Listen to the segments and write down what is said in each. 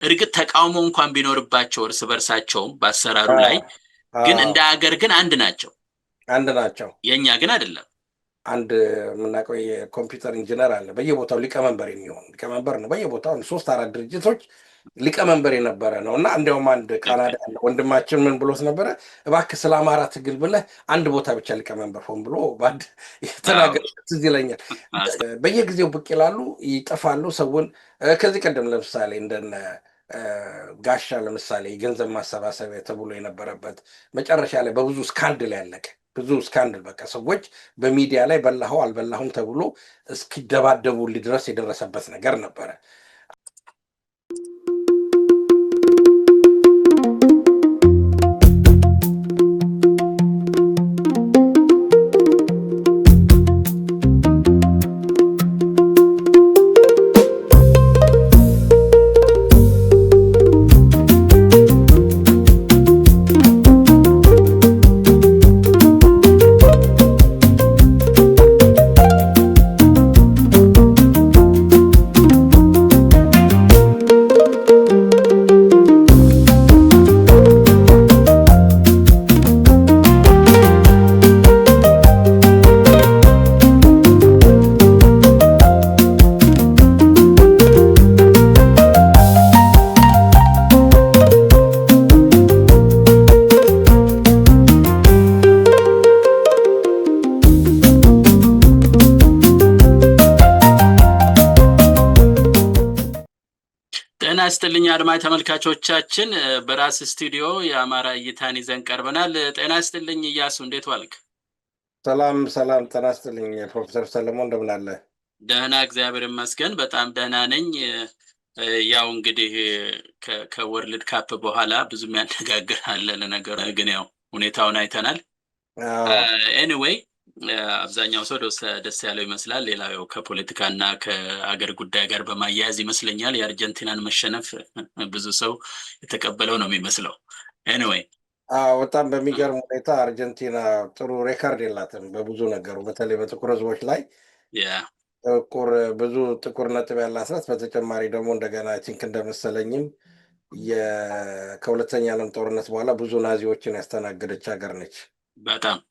እርግጥ ተቃውሞ እንኳን ቢኖርባቸው እርስ በርሳቸው በአሰራሩ ላይ ግን እንደ ሀገር ግን አንድ ናቸው። የኛ ግን አይደለም። አንድ የምናውቀው የኮምፒውተር ኢንጂነር አለ በየቦታው ሊቀመንበር የሚሆን ሊቀመንበር ነው። በየቦታው 3-4 ድርጅቶች ሊቀመንበር የነበረ ነው። እና እንዲያውም አንድ ካናዳ ያለ ወንድማችን ምን ብሎት ነበረ? እባክህ ስለ አማራ ትግል ብለህ አንድ ቦታ ብቻ ሊቀመንበር ሆን ብሎ ባድ የተናገረ ትዝ ይለኛል። በየጊዜው ብቅ ይላሉ፣ ይጠፋሉ። ሰውን ከዚህ ቀደም ለምሳሌ እንደነ ጋሻ ለምሳሌ የገንዘብ ማሰባሰቢያ ተብሎ የነበረበት መጨረሻ ላይ በብዙ ስካንድል ያለቀ ብዙ ስካንድል በቃ ሰዎች በሚዲያ ላይ በላኸው አልበላሁም ተብሎ እስኪደባደቡ ድረስ የደረሰበት ነገር ነበረ። ጤና ይስጥልኝ አድማጭ ተመልካቾቻችን፣ በራስ ስቱዲዮ የአማራ እይታን ይዘን ቀርበናል። ጤና ይስጥልኝ እያሱ፣ እንዴት ዋልክ? ሰላም ጤና ይስጥልኝ ፕሮፌሰር ሰለሞን፣ እንደምን አለ? ደህና እግዚአብሔር ይመስገን፣ በጣም ደህና ነኝ። ያው እንግዲህ ከወርልድ ካፕ በኋላ ብዙ የሚያነጋግር አለ ለነገሩ፣ ግን ያው ሁኔታውን አይተናል። ኤኒዌይ አብዛኛው ሰው ደስ ያለው ይመስላል። ሌላው ከፖለቲካና ከአገር ጉዳይ ጋር በማያያዝ ይመስለኛል የአርጀንቲናን መሸነፍ ብዙ ሰው የተቀበለው ነው የሚመስለው። ኤኒዌይ በጣም በሚገርም ሁኔታ አርጀንቲና ጥሩ ሬከርድ የላትም በብዙ ነገሩ፣ በተለይ በጥቁር ህዝቦች ላይ ብዙ ጥቁር ነጥብ ያላት ናት። በተጨማሪ ደግሞ እንደገና ቲንክ እንደመሰለኝም ከሁለተኛ ዓለም ጦርነት በኋላ ብዙ ናዚዎችን ያስተናገደች ሀገር ነች።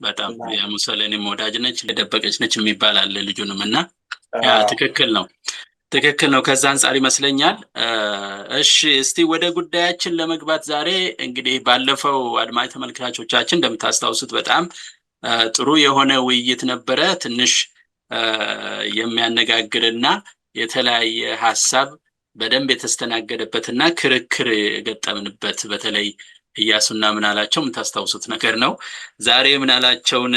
በጣም የሙሰሊኒም ወዳጅ ነች፣ የደበቀች ነች የሚባል አለ ልጁንም። እና ትክክል ነው። ከዛ አንጻር ይመስለኛል። እሺ እስቲ ወደ ጉዳያችን ለመግባት ዛሬ እንግዲህ ባለፈው አድማጭ ተመልካቾቻችን እንደምታስታውሱት በጣም ጥሩ የሆነ ውይይት ነበረ። ትንሽ የሚያነጋግርና የተለያየ ሀሳብ በደንብ የተስተናገደበትና ክርክር የገጠምንበት በተለይ እያሱና ምናላቸው የምታስታውሱት ነገር ነው። ዛሬ ምናላቸውን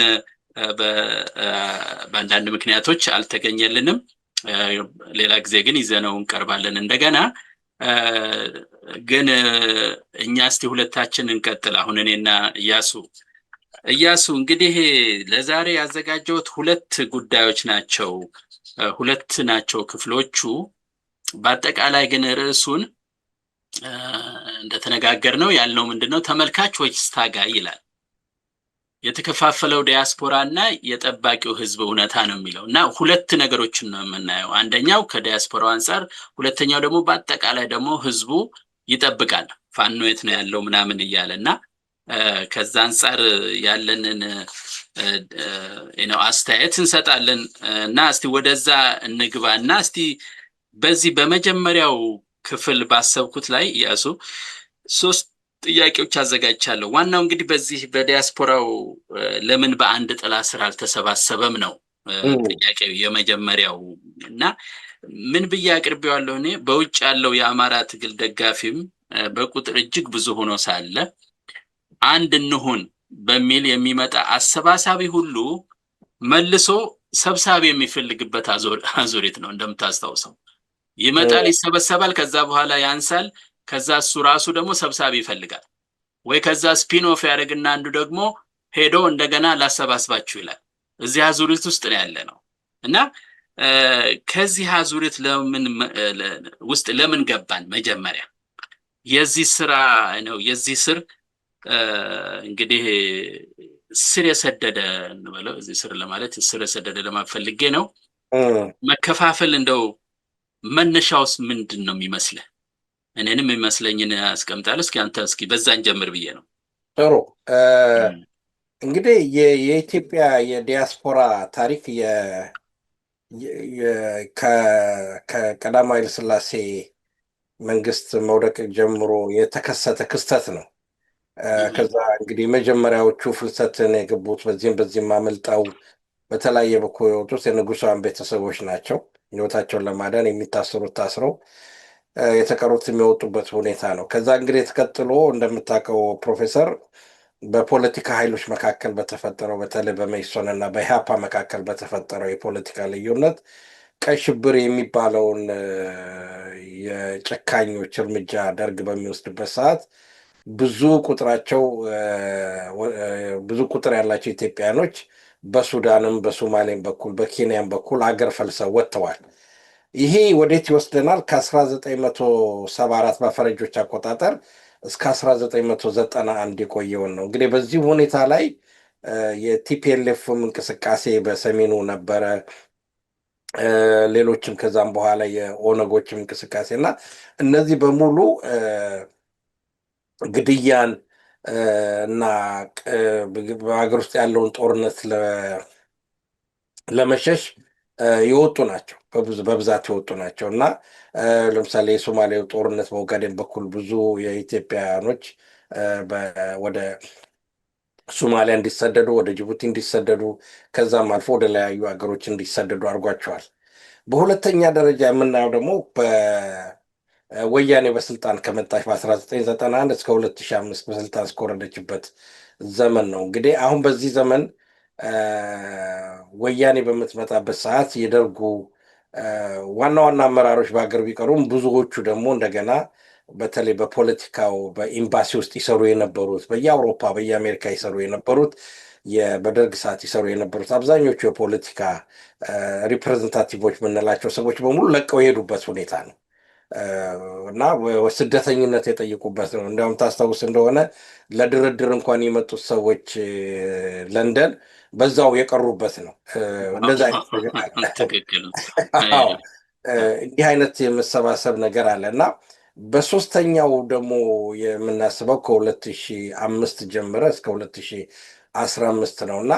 በአንዳንድ ምክንያቶች አልተገኘልንም። ሌላ ጊዜ ግን ይዘነው እንቀርባለን እንደገና። ግን እኛ እስቲ ሁለታችን እንቀጥል። አሁን እኔና እያሱ እንግዲህ ለዛሬ ያዘጋጀሁት ሁለት ጉዳዮች ናቸው። ሁለት ናቸው ክፍሎቹ። በአጠቃላይ ግን ርዕሱን እንደተነጋገርነው ያልነው ምንድነው? ተመልካች ወይስ ታጋይ ይላል። የተከፋፈለው ዲያስፖራ እና የጠባቂው ህዝብ እውነታ ነው የሚለው እና ሁለት ነገሮችን ነው የምናየው። አንደኛው ከዲያስፖራው አንጻር፣ ሁለተኛው ደግሞ በአጠቃላይ ደግሞ ህዝቡ ይጠብቃል ፋኖ የት ነው ያለው ምናምን እያለና ከዛ አንጻር ያለንን አስተያየት እንሰጣለን እና እስቲ ወደዛ እንግባና እስቲ በዚህ በመጀመሪያው ክፍል ባሰብኩት ላይ ያሱ 3 ጥያቄዎች አዘጋጅቻለሁ። ዋናው እንግዲህ በዚህ በዲያስፖራው ለምን በአንድ ጥላ ስር አልተሰባሰበም ነው ጥያቄው የመጀመሪያው። እና ምን ብዬ አቅርቤዋለሁ? እኔ በውጭ ያለው የአማራ ትግል ደጋፊም በቁጥር እጅግ ብዙ ሆኖ ሳለ አንድ እንሁን በሚል የሚመጣ አሰባሳቢ ሁሉ መልሶ ሰብሳቢ የሚፈልግበት አዙሪት ነው። እንደምታስታውሰው ይመጣል፣ ይሰበሰባል፣ ከዛ በኋላ ያንሳል፣ ከዛ እሱ ራሱ ደግሞ ሰብሳቢ ይፈልጋል ወይ ከዛ ስፒን ኦፍ ያደርግና አንዱ ደግሞ ሄዶ እንደገና ላሰባስባችሁ ይላል። እዚህ አዙሪት ውስጥ ነው ያለ ነው እና ከዚህ አዙሪት ውስጥ ለምን ገባን? መጀመሪያ የዚህ ስራ ነው የዚህ ስር እንግዲህ ስር የሰደደ እንበለው እዚህ ስር ለማለት ስር የሰደደ ለማፈልጌ ነው። መከፋፈል እንደው መነሻውስ ምንድን ነው የሚመስልህ? እኔንም የሚመስለኝን አስቀምጣለሁ። እስኪ አንተ እስኪ በዛን ጀምር ብዬ ነው። ጥሩ። እንግዲህ የኢትዮጵያ የዲያስፖራ ታሪክ ከቀዳማዊ ኃይለ ሥላሴ መንግስት መውደቅ ጀምሮ የተከሰተ ክስተት ነው። ከዛ እንግዲህ የመጀመሪያዎቹ ፍልሰትን የገቡት በዚህም አመልጠው በተለያየ በኩል የወጡት የንጉሳውያን ቤተሰቦች ናቸው። ህይወታቸውን ለማዳን የሚታሰሩት ታስረው የተቀሩት የሚወጡበት ሁኔታ ነው። ከዛ እንግዲህ ተቀጥሎ እንደምታውቀው ፕሮፌሰር በፖለቲካ ኃይሎች መካከል በተፈጠረው በተለይ በመኢሶን እና በኢህአፓ መካከል በተፈጠረው የፖለቲካ ልዩነት ቀይ ሽብር የሚባለውን የጨካኞች እርምጃ ደርግ በሚወስድበት ሰዓት ብዙ ቁጥር ያላቸው ኢትዮጵያኖች በሱዳንም በሶማሌም በኩል በኬንያም በኩል አገር ፈልሰው ወጥተዋል። ይሄ ወዴት ይወስደናል? ከ1974 በፈረንጆች አቆጣጠር እስከ 1991 የቆየውን ነው። እንግዲህ በዚህ ሁኔታ ላይ የቲፒኤልኤፍም እንቅስቃሴ በሰሜኑ ነበረ። ሌሎችም ከዛም በኋላ የኦነጎችም እንቅስቃሴ እና እነዚህ በሙሉ ግድያን እና በሀገር ውስጥ ያለውን ጦርነት ለመሸሽ የወጡ ናቸው። በብዛት የወጡ ናቸው እና ለምሳሌ የሶማሌው ጦርነት በኦጋዴን በኩል ብዙ የኢትዮጵያኖች ወደ ሶማሊያ እንዲሰደዱ፣ ወደ ጅቡቲ እንዲሰደዱ፣ ከዛም አልፎ ወደ ለያዩ ሀገሮች እንዲሰደዱ አድርጓቸዋል። በሁለተኛ ደረጃ የምናየው ደግሞ ወያኔ በስልጣን ከመጣች በ1991 እስከ 2005 በስልጣን እስከወረደችበት ዘመን ነው። እንግዲህ አሁን በዚህ ዘመን ወያኔ በምትመጣበት ሰዓት የደርጉ ዋና ዋና አመራሮች በሀገር ቢቀሩም ብዙዎቹ ደግሞ እንደገና በተለይ በፖለቲካው በኤምባሲ ውስጥ ይሰሩ የነበሩት በየአውሮፓ በየአሜሪካ ይሰሩ የነበሩት በደርግ ሰዓት ይሰሩ የነበሩት አብዛኞቹ የፖለቲካ ሪፕሬዘንታቲቮች የምንላቸው ሰዎች በሙሉ ለቀው የሄዱበት ሁኔታ ነው እና ስደተኝነት የጠየቁበት ነው። እንዲያውም ታስታውስ እንደሆነ ለድርድር እንኳን የመጡት ሰዎች ለንደን በዛው የቀሩበት ነው። እንደዛ እንዲህ አይነት የመሰባሰብ ነገር አለ እና በሶስተኛው ደግሞ የምናስበው ከ2005 ጀምረ እስከ 2015 ነው እና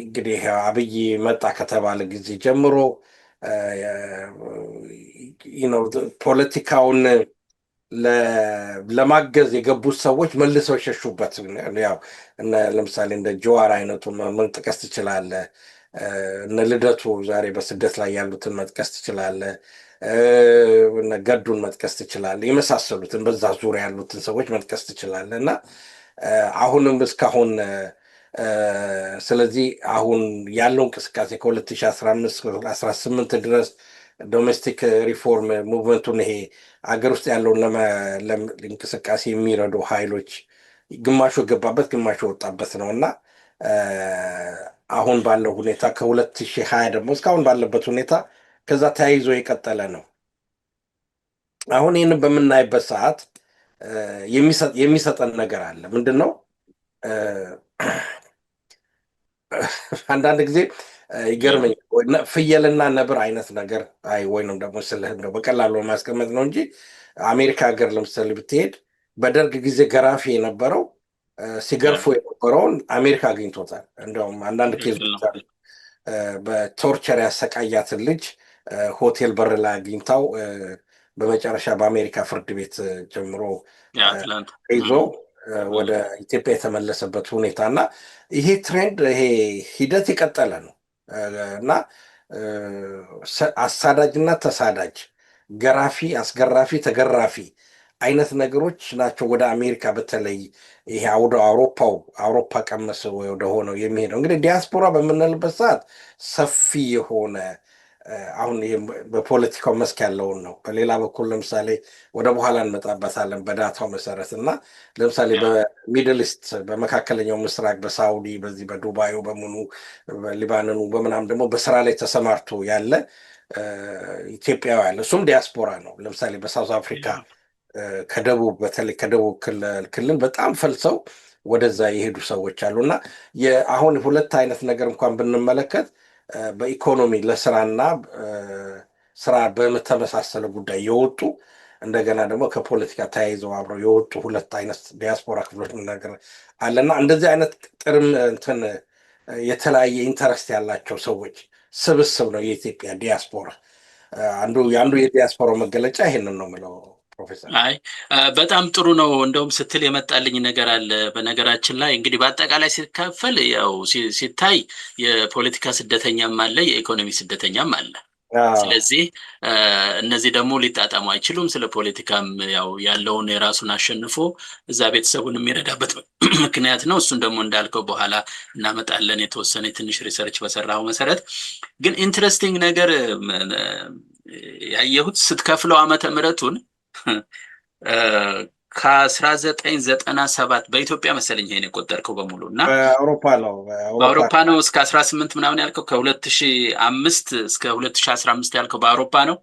እንግዲህ አብይ መጣ ከተባለ ጊዜ ጀምሮ ፖለቲካውን ለማገዝ የገቡት ሰዎች መልሰው የሸሹበት። ያው ለምሳሌ እንደ ጀዋር አይነቱ መጥቀስ ትችላለህ። እነ ልደቱ ዛሬ በስደት ላይ ያሉትን መጥቀስ ትችላለህ። እነ ገዱን መጥቀስ ትችላለህ። የመሳሰሉትን በዛ ዙሪያ ያሉትን ሰዎች መጥቀስ ትችላለህ እና አሁንም እስካሁን ስለዚህ አሁን ያለው እንቅስቃሴ ከ2015-18 ድረስ ዶሜስቲክ ሪፎርም ሙቭመንቱን ይሄ አገር ውስጥ ያለውን እንቅስቃሴ የሚረዱ ኃይሎች ግማሹ የገባበት ግማሹ የወጣበት ነው እና አሁን ባለው ሁኔታ ከ2020 ደግሞ እስካሁን ባለበት ሁኔታ ከዛ ተያይዞ የቀጠለ ነው። አሁን ይህንን በምናይበት ሰዓት የሚሰጠን ነገር አለ። ምንድን ነው? አንዳንድ ጊዜ ይገርመኝ ፍየልና ነብር አይነት ነገር ወይንም ደግሞ ስልህ እንደው በቀላሉ ማስቀመጥ ነው እንጂ አሜሪካ ሀገር ለምሳሌ ብትሄድ በደርግ ጊዜ ገራፊ የነበረው ሲገርፎ የነበረውን አሜሪካ አግኝቶታል። እንዲያውም አንዳንድ ኬዞች አሉ። በቶርቸር ያሰቃያትን ልጅ ሆቴል በር ላይ አግኝታው በመጨረሻ በአሜሪካ ፍርድ ቤት ጀምሮ ይዞ ወደ ኢትዮጵያ የተመለሰበት ሁኔታ እና ይሄ ትሬንድ ይሄ ሂደት የቀጠለ ነው እና አሳዳጅና ተሳዳጅ፣ ገራፊ፣ አስገራፊ፣ ተገራፊ አይነት ነገሮች ናቸው ወደ አሜሪካ በተለይ ይሄ ወደ አውሮፓ ቀመስ ወደ ሆነው የሚሄደው። እንግዲህ ዲያስፖራ በምንልበት ሰዓት ሰፊ የሆነ አሁን ይሄ በፖለቲካው መስክ ያለውን ነው። በሌላ በኩል ለምሳሌ ወደ በኋላ እንመጣበታለን በዳታው መሰረት እና ለምሳሌ በሚድል ኢስት በመካከለኛው ምስራቅ በሳውዲ በዚህ በዱባዩ በምኑ በሊባኖኑ በምናም ደግሞ በስራ ላይ ተሰማርቶ ያለ ኢትዮጵያዊ ያለ እሱም ዲያስፖራ ነው። ለምሳሌ በሳውዝ አፍሪካ ከደቡብ በተለይ ከደቡብ ክልል በጣም ፈልሰው ወደዛ የሄዱ ሰዎች አሉ እና አሁን ሁለት አይነት ነገር እንኳን ብንመለከት በኢኮኖሚ ለስራና ስራ በተመሳሰለ ጉዳይ የወጡ እንደገና ደግሞ ከፖለቲካ ተያይዘው አብረው የወጡ ሁለት አይነት ዲያስፖራ ክፍሎች ነገር አለና እንደዚህ አይነት ጥርም እንትን የተለያየ ኢንተረስት ያላቸው ሰዎች ስብስብ ነው የኢትዮጵያ ዲያስፖራ። የአንዱ የዲያስፖራው መገለጫ ይሄንን ነው የምለው ፕሮፌሰር። አይ በጣም ጥሩ ነው። እንደውም ስትል የመጣልኝ ነገር አለ። በነገራችን ላይ እንግዲህ በአጠቃላይ ሲካፈል ያው ሲታይ የፖለቲካ ስደተኛም አለ፣ የኢኮኖሚ ስደተኛም አለ። ስለዚህ እነዚህ ደግሞ ሊጣጣሙ አይችሉም። ስለ ፖለቲካም ያው ያለውን የራሱን አሸንፎ እዛ ቤተሰቡን የሚረዳበት ምክንያት ነው። እሱን ደግሞ እንዳልከው በኋላ እናመጣለን። የተወሰነ ትንሽ ሪሰርች በሰራው መሰረት ግን ኢንትረስቲንግ ነገር ያየሁት ስትከፍለው ዓመተ ምሕረቱን ከ1997 በኢትዮጵያ መሰለኝ ይሄን የቆጠርከው በሙሉ እና በአውሮፓ ነው እስከ 18 ምናምን ያልከው፣ ከ2005 እስከ 2015 ያልከው በአውሮፓ ነው።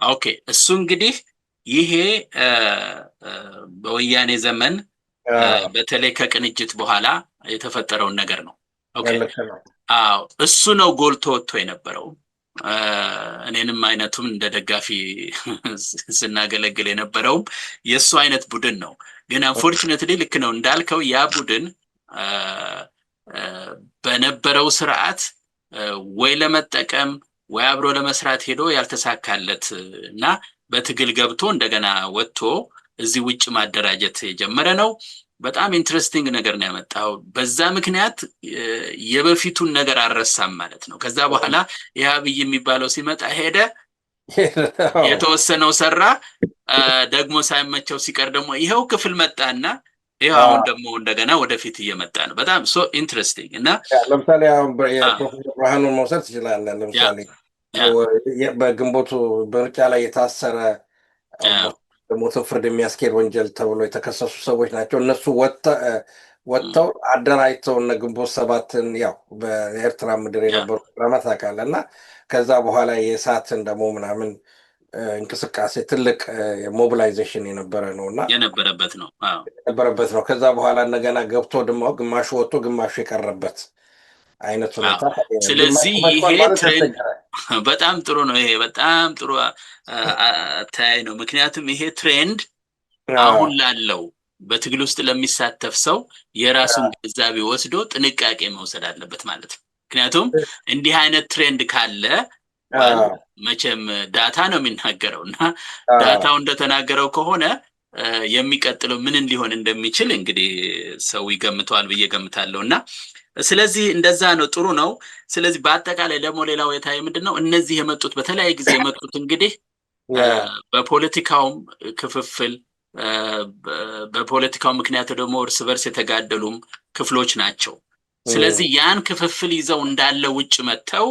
ኦኬ እሱ እንግዲህ ይሄ በወያኔ ዘመን በተለይ ከቅንጅት በኋላ የተፈጠረውን ነገር ነው። ኦኬ አዎ እሱ ነው ጎልቶ ወጥቶ የነበረው። እኔንም አይነቱም እንደ ደጋፊ ስናገለግል የነበረውም የእሱ አይነት ቡድን ነው። ግን አንፎርቹኔትሊ ልክ ነው እንዳልከው ያ ቡድን በነበረው ስርዓት ወይ ለመጠቀም ወይ አብሮ ለመስራት ሄዶ ያልተሳካለት እና በትግል ገብቶ እንደገና ወጥቶ እዚህ ውጭ ማደራጀት የጀመረ ነው። በጣም ኢንትረስቲንግ ነገር ነው ያመጣው። በዛ ምክንያት የበፊቱን ነገር አልረሳም ማለት ነው። ከዛ በኋላ የአብይ የሚባለው ሲመጣ ሄደ፣ የተወሰነው ሰራ፣ ደግሞ ሳይመቸው ሲቀር ደግሞ ይሄው ክፍል መጣና ይሄው አሁን ደግሞ እንደገና ወደፊት እየመጣ ነው። በጣም ሶ ኢንትረስቲንግ እና ለምሳሌ አሁን የፕሮፌሰር ብርሃኑን መውሰድ ትችላለህ። ለምሳሌ በግንቦቱ በምርጫ ላይ የታሰረ ሞትን ፍርድ የሚያስኬድ ወንጀል ተብሎ የተከሰሱ ሰዎች ናቸው። እነሱ ወጥተው አደራጅተው እነ ግንቦት ሰባትን ያው በኤርትራ ምድር የነበሩ ፕሮግራማት ታውቃለህ። እና ከዛ በኋላ የእሳትን ደግሞ ምናምን እንቅስቃሴ ትልቅ ሞቢላይዜሽን የነበረ ነው እና የነበረበት ነው። ከዛ በኋላ እንደገና ገብቶ ደግሞ ግማሹ ወጥቶ ግማሹ የቀረበት አይነት ሁኔታ። ስለዚህ ይሄ ትሬንድ በጣም ጥሩ ነው። ይሄ በጣም ጥሩ አተያይ ነው። ምክንያቱም ይሄ ትሬንድ አሁን ላለው በትግል ውስጥ ለሚሳተፍ ሰው የራሱን ግንዛቤ ወስዶ ጥንቃቄ መውሰድ አለበት ማለት ነው። ምክንያቱም እንዲህ አይነት ትሬንድ ካለ መቼም ዳታ ነው የሚናገረው እና ዳታው እንደተናገረው ከሆነ የሚቀጥለው ምንን ሊሆን እንደሚችል እንግዲህ ሰው ይገምተዋል ብዬ ገምታለሁ። እና ስለዚህ እንደዛ ነው፣ ጥሩ ነው። ስለዚህ በአጠቃላይ ደግሞ ሌላው የታየ ምንድነው እነዚህ የመጡት በተለያየ ጊዜ የመጡት እንግዲህ በፖለቲካውም ክፍፍል በፖለቲካው ምክንያት ደግሞ እርስ በርስ የተጋደሉም ክፍሎች ናቸው። ስለዚህ ያን ክፍፍል ይዘው እንዳለ ውጭ መጥተው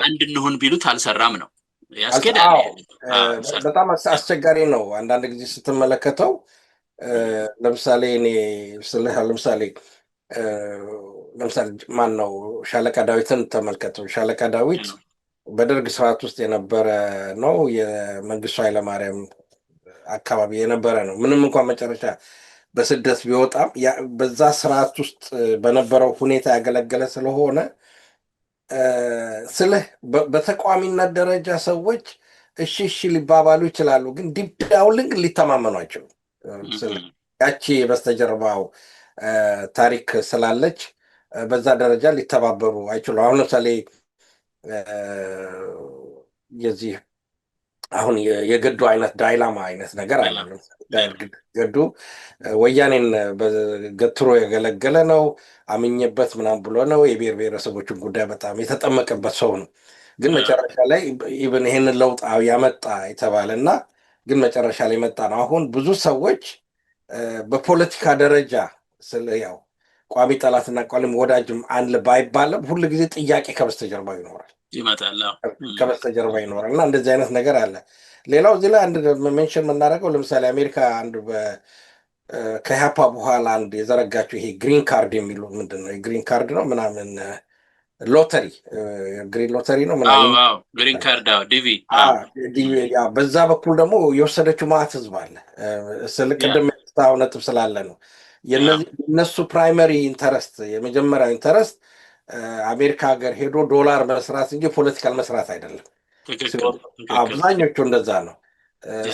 አንድ እንሁን ቢሉት አልሰራም ነው ያስኬዳል። በጣም አስቸጋሪ ነው አንዳንድ ጊዜ ስትመለከተው። ለምሳሌ እኔ ለምሳሌ ማን ነው ሻለቃ ዳዊትን ተመልከተው። ሻለቃ ዳዊት በደርግ ስርዓት ውስጥ የነበረ ነው። የመንግስቱ ኃይለማርያም አካባቢ የነበረ ነው። ምንም እንኳን መጨረሻ በስደት ቢወጣም በዛ ስርዓት ውስጥ በነበረው ሁኔታ ያገለገለ ስለሆነ ስልህ በተቋሚነት ደረጃ ሰዎች እሺ ሊባባሉ ይችላሉ፣ ግን ዲፕዳውንግ ሊተማመኑ አይችሉም። ያቺ በስተጀርባው ታሪክ ስላለች በዛ ደረጃ ሊተባበሩ አይችሉ። አሁን ለምሳሌ የዚህ አሁን የገዱ አይነት ዳይላማ አይነት ነገር አለ። ገዱ ወያኔን ገትሮ የገለገለ ነው፣ አምኜበት ምናምን ብሎ ነው። የብሔር ብሔረሰቦችን ጉዳይ በጣም የተጠመቀበት ሰው ነው። ግን መጨረሻ ላይ ኢቨን ይሄንን ለውጥ ያመጣ የተባለ እና ግን መጨረሻ ላይ መጣ ነው። አሁን ብዙ ሰዎች በፖለቲካ ደረጃ ስለ ያው ቋሚ ጠላትና ቋሚ ወዳጅም አንድ ባይባልም ሁሉ ጊዜ ጥያቄ ከበስተጀርባው ይኖራል ከበስተጀርባ ይኖራል እና እንደዚህ አይነት ነገር አለ። ሌላው እዚህ ላይ አንድ ሜንሽን የምናደርገው ለምሳሌ አሜሪካ አንድ ከኢህአፓ በኋላ አንድ የዘረጋቸው ይሄ ግሪን ካርድ የሚሉ ምንድን ነው የግሪን ካርድ ነው ምናምን ሎተሪ ግሪን ሎተሪ ነው ምናምን ግሪን ካርድ ዲቪ በዛ በኩል ደግሞ የወሰደችው ማዕት ህዝብ አለ። ስለ ቅድም የታው ነጥብ ስላለ ነው የነሱ ፕራይመሪ ኢንተረስት የመጀመሪያው ኢንተረስት አሜሪካ ሀገር ሄዶ ዶላር መስራት እንጂ ፖለቲካል መስራት አይደለም። አብዛኞቹ እንደዛ ነው።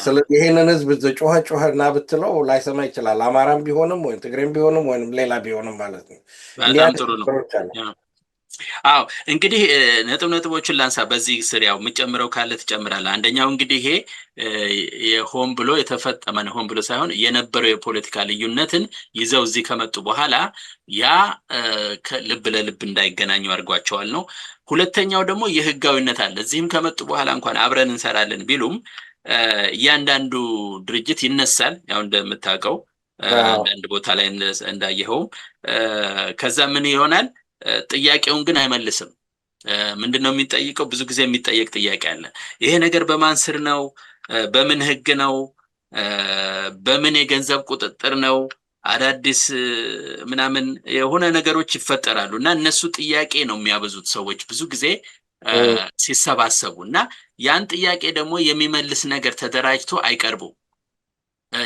ስለዚህ ይሄንን ህዝብ ጮኸ ጮኸ እና ብትለው ላይሰማ ይችላል። አማራም ቢሆንም ወይም ትግሬም ቢሆንም ወይም ሌላ ቢሆንም ማለት ነው። እንዲህ በጣም አይነት ጥሩ ነው። ነገሮች አሉ። አዎ እንግዲህ ነጥቦችን ላንሳ። በዚህ ስር ያው የምጨምረው ካለ ትጨምራለህ። አንደኛው እንግዲህ ይሄ ሆን ብሎ የተፈጠመን ሆን ብሎ ሳይሆን የነበረው የፖለቲካ ልዩነትን ይዘው እዚህ ከመጡ በኋላ ያ ልብ ለልብ እንዳይገናኙ አድርጓቸዋል ነው። ሁለተኛው ደግሞ የህጋዊነት አለ። እዚህም ከመጡ በኋላ እንኳን አብረን እንሰራለን ቢሉም እያንዳንዱ ድርጅት ይነሳል። ያው እንደምታውቀው አንዳንድ ቦታ ላይ እንዳየኸውም ከዛ ምን ይሆናል? ጥያቄውን ግን አይመልስም። ምንድነው የሚጠይቀው? ብዙ ጊዜ የሚጠየቅ ጥያቄ አለ። ይሄ ነገር በማን ስር ነው? በምን ህግ ነው? በምን የገንዘብ ቁጥጥር ነው? አዳዲስ ምናምን የሆነ ነገሮች ይፈጠራሉ እና እነሱ ጥያቄ ነው የሚያበዙት ሰዎች ብዙ ጊዜ ሲሰባሰቡ እና ያን ጥያቄ ደግሞ የሚመልስ ነገር ተደራጅቶ አይቀርቡም።